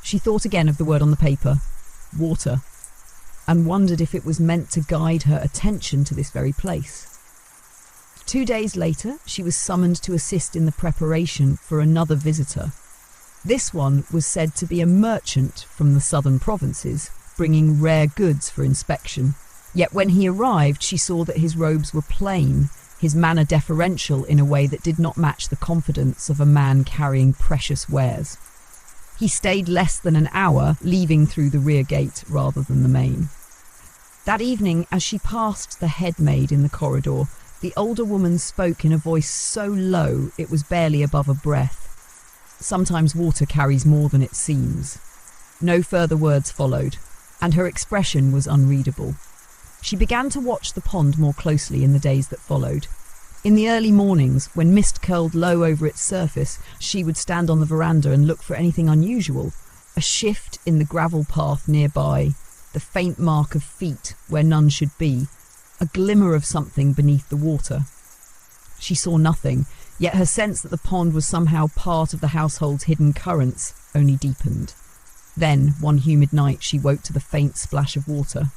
She thought again of the word on the paper, water, and wondered if it was meant to guide her attention to this very place. 2 days later, she was summoned to assist in the preparation for another visitor. This one was said to be a merchant from the southern provinces, bringing rare goods for inspection. Yet when he arrived, she saw that his robes were plain, his manner deferential in a way that did not match the confidence of a man carrying precious wares. He stayed less than an hour, leaving through the rear gate rather than the main. That evening, as she passed the head maid in the corridor, the older woman spoke in a voice so low it was barely above a breath. Sometimes water carries more than it seems. No further words followed, and her expression was unreadable. She began to watch the pond more closely in the days that followed. In the early mornings, when mist curled low over its surface, she would stand on the veranda and look for anything unusual. A shift in the gravel path nearby, the faint mark of feet where none should be, a glimmer of something beneath the water. She saw nothing, yet her sense that the pond was somehow part of the household's hidden currents only deepened. Then, one humid night, she woke to the faint splash of water.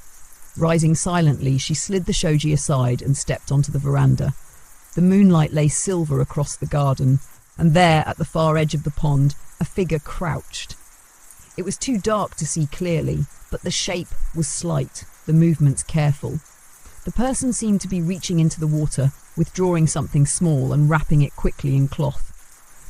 Rising silently, she slid the shoji aside and stepped onto the veranda. The moonlight lay silver across the garden, and there, at the far edge of the pond, a figure crouched. It was too dark to see clearly, but the shape was slight, the movements careful. The person seemed to be reaching into the water, withdrawing something small and wrapping it quickly in cloth.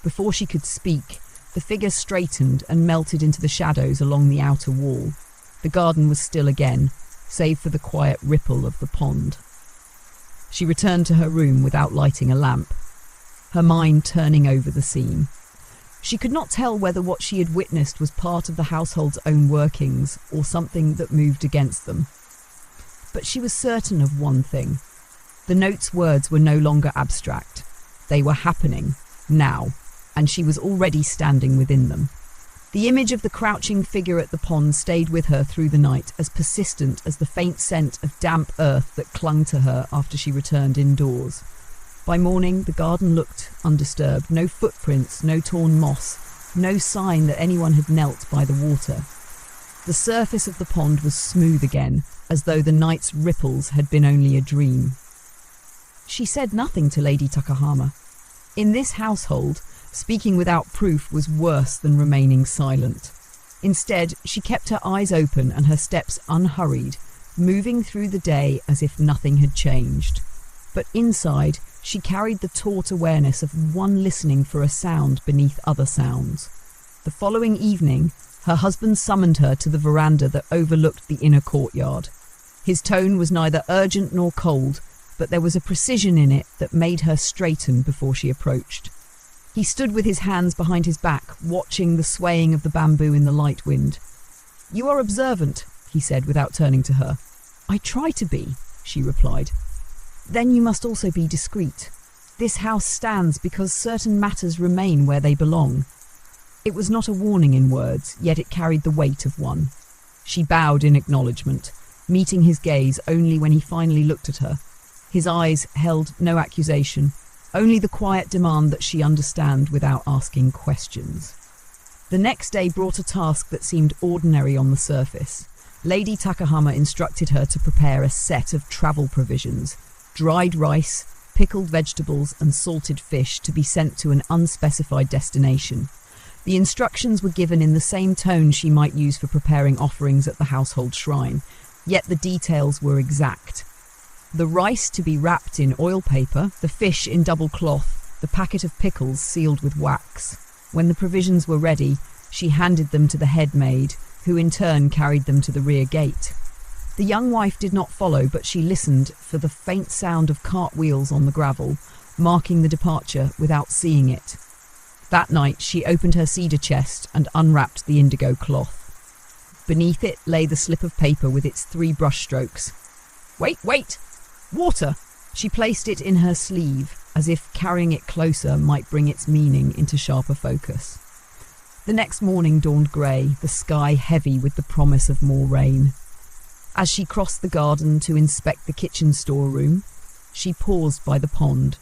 Before she could speak, the figure straightened and melted into the shadows along the outer wall. The garden was still again, save for the quiet ripple of the pond. She returned to her room without lighting a lamp, her mind turning over the scene. She could not tell whether what she had witnessed was part of the household's own workings or something that moved against them. But she was certain of one thing. The note's words were no longer abstract. They were happening, now, and she was already standing within them. The image of the crouching figure at the pond stayed with her through the night, as persistent as the faint scent of damp earth that clung to her after she returned indoors. By morning, the garden looked undisturbed. No footprints, no torn moss, no sign that anyone had knelt by the water. The surface of the pond was smooth again, as though the night's ripples had been only a dream. She said nothing to Lady Takahama. In this household, speaking without proof was worse than remaining silent. Instead, she kept her eyes open and her steps unhurried, moving through the day as if nothing had changed. But inside, she carried the taut awareness of one listening for a sound beneath other sounds. The following evening, her husband summoned her to the veranda that overlooked the inner courtyard. His tone was neither urgent nor cold, but there was a precision in it that made her straighten before she approached. He stood with his hands behind his back, watching the swaying of the bamboo in the light wind. "You are observant," he said without turning to her. "I try to be," she replied. "Then you must also be discreet. This house stands because certain matters remain where they belong." It was not a warning in words, yet it carried the weight of one. She bowed in acknowledgement, meeting his gaze only when he finally looked at her. His eyes held no accusation, only the quiet demand that she understand without asking questions. The next day brought a task that seemed ordinary on the surface. Lady Takahama instructed her to prepare a set of travel provisions: dried rice, pickled vegetables and salted fish to be sent to an unspecified destination. The instructions were given in the same tone she might use for preparing offerings at the household shrine, yet the details were exact. The rice to be wrapped in oil paper, the fish in double cloth, the packet of pickles sealed with wax. When the provisions were ready, she handed them to the head maid, who in turn carried them to the rear gate. The young wife did not follow, but she listened for the faint sound of cartwheels on the gravel, marking the departure without seeing it. That night she opened her cedar chest and unwrapped the indigo cloth. Beneath it lay the slip of paper with its 3 brush strokes. Wait! Water! She placed it in her sleeve, as if carrying it closer might bring its meaning into sharper focus. The next morning dawned grey, the sky heavy with the promise of more rain. As she crossed the garden to inspect the kitchen storeroom, she paused by the pond.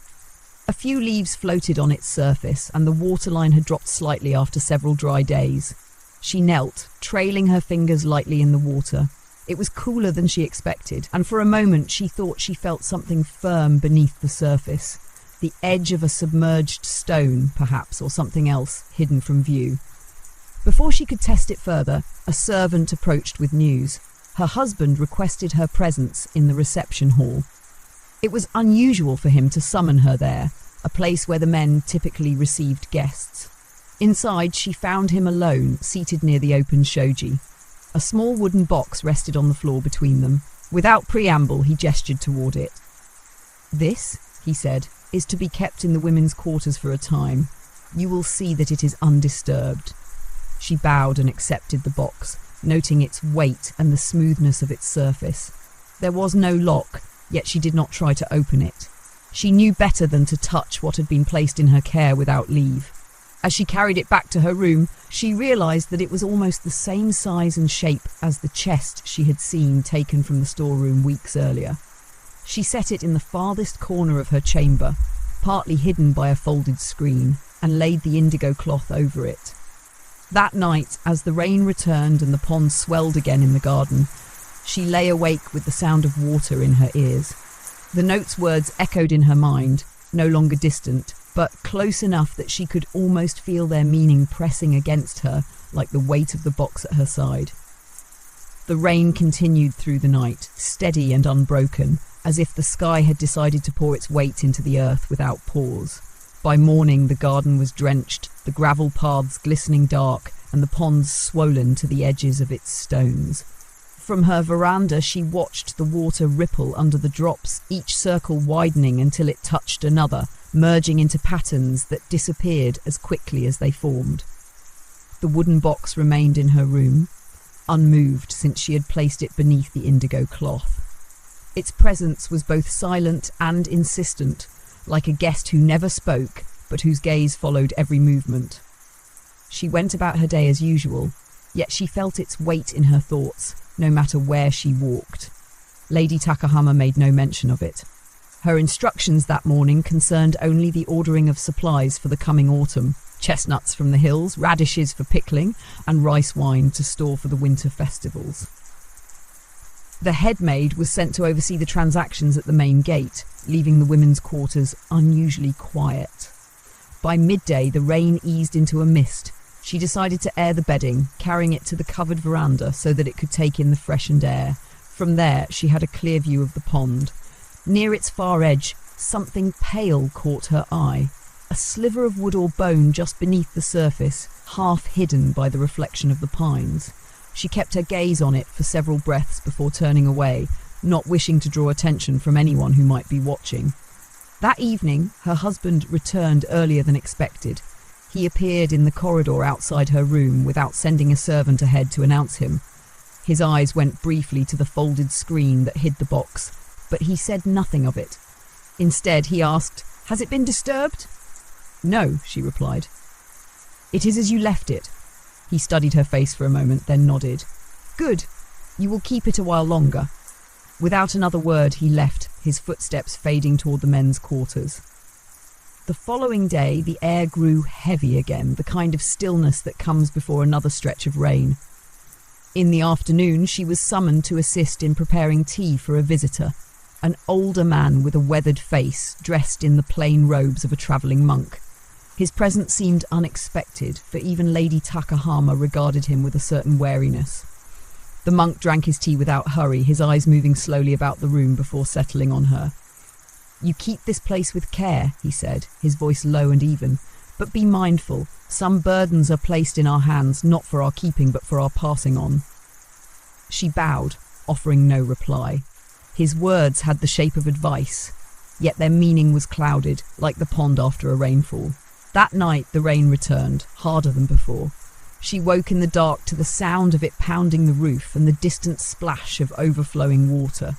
A few leaves floated on its surface, and the waterline had dropped slightly after several dry days. She knelt, trailing her fingers lightly in the water. It was cooler than she expected, and for a moment she thought she felt something firm beneath the surface, the edge of a submerged stone, perhaps, or something else hidden from view. Before she could test it further, a servant approached with news. Her husband requested her presence in the reception hall. It was unusual for him to summon her there, a place where the men typically received guests. Inside, she found him alone, seated near the open shoji. A small wooden box rested on the floor between them. Without preamble, he gestured toward it. "This," he said, "is to be kept in the women's quarters for a time. You will see that it is undisturbed." She bowed and accepted the box, noting its weight and the smoothness of its surface. There was no lock, yet she did not try to open it. She knew better than to touch what had been placed in her care without leave. As she carried it back to her room, she realized that it was almost the same size and shape as the chest she had seen taken from the storeroom weeks earlier. She set it in the farthest corner of her chamber, partly hidden by a folded screen, and laid the indigo cloth over it. That night, as the rain returned and the pond swelled again in the garden, she lay awake with the sound of water in her ears. The note's words echoed in her mind, no longer distant, but close enough that she could almost feel their meaning pressing against her like the weight of the box at her side. The rain continued through the night, steady and unbroken, as if the sky had decided to pour its weight into the earth without pause. By morning, the garden was drenched, the gravel paths glistening dark, and the ponds swollen to the edges of its stones. From her veranda, she watched the water ripple under the drops, each circle widening until it touched another, merging into patterns that disappeared as quickly as they formed. The wooden box remained in her room, unmoved since she had placed it beneath the indigo cloth. Its presence was both silent and insistent, like a guest who never spoke, but whose gaze followed every movement. She went about her day as usual, yet she felt its weight in her thoughts, no matter where she walked. Lady Takahama made no mention of it. Her instructions that morning concerned only the ordering of supplies for the coming autumn: chestnuts from the hills, radishes for pickling, and rice wine to store for the winter festivals. The head maid was sent to oversee the transactions at the main gate, leaving the women's quarters unusually quiet. By midday, the rain eased into a mist. She decided to air the bedding, carrying it to the covered veranda so that it could take in the freshened air. From there, she had a clear view of the pond. Near its far edge, something pale caught her eye. A sliver of wood or bone just beneath the surface, half hidden by the reflection of the pines. She kept her gaze on it for several breaths before turning away, not wishing to draw attention from anyone who might be watching. That evening, her husband returned earlier than expected. He appeared in the corridor outside her room without sending a servant ahead to announce him. His eyes went briefly to the folded screen that hid the box, but he said nothing of it. Instead, he asked, "Has it been disturbed?" "No," she replied. "It is as you left it." He studied her face for a moment, then nodded. "Good. You will keep it a while longer." Without another word, he left, his footsteps fading toward the men's quarters. The following day, the air grew heavy again, the kind of stillness that comes before another stretch of rain. In the afternoon, she was summoned to assist in preparing tea for a visitor, an older man with a weathered face, dressed in the plain robes of a travelling monk. His presence seemed unexpected, for even Lady Takahama regarded him with a certain wariness. The monk drank his tea without hurry, his eyes moving slowly about the room before settling on her. "You keep this place with care," he said, his voice low and even, "but be mindful. Some burdens are placed in our hands, not for our keeping, but for our passing on." She bowed, offering no reply. His words had the shape of advice, yet their meaning was clouded, like the pond after a rainfall. That night, the rain returned, harder than before. She woke in the dark to the sound of it pounding the roof and the distant splash of overflowing water.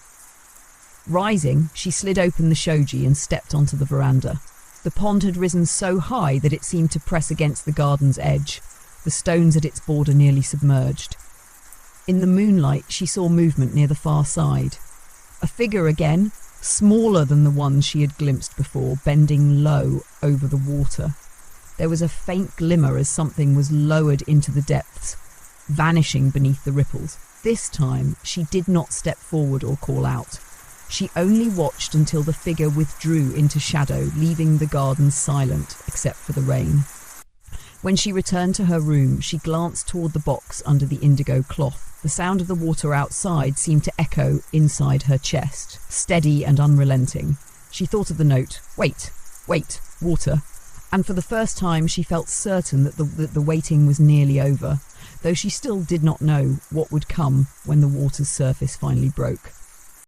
Rising, she slid open the shoji and stepped onto the veranda. The pond had risen so high that it seemed to press against the garden's edge, the stones at its border nearly submerged. In the moonlight, she saw movement near the far side. A figure again, smaller than the one she had glimpsed before, bending low over the water. There was a faint glimmer as something was lowered into the depths, vanishing beneath the ripples. This time, she did not step forward or call out. She only watched until the figure withdrew into shadow, leaving the garden silent, except for the rain. When she returned to her room, she glanced toward the box under the indigo cloth. The sound of the water outside seemed to echo inside her chest, steady and unrelenting. She thought of the note. Wait, water. And for the first time she felt certain that the waiting was nearly over, though she still did not know what would come when the water's surface finally broke.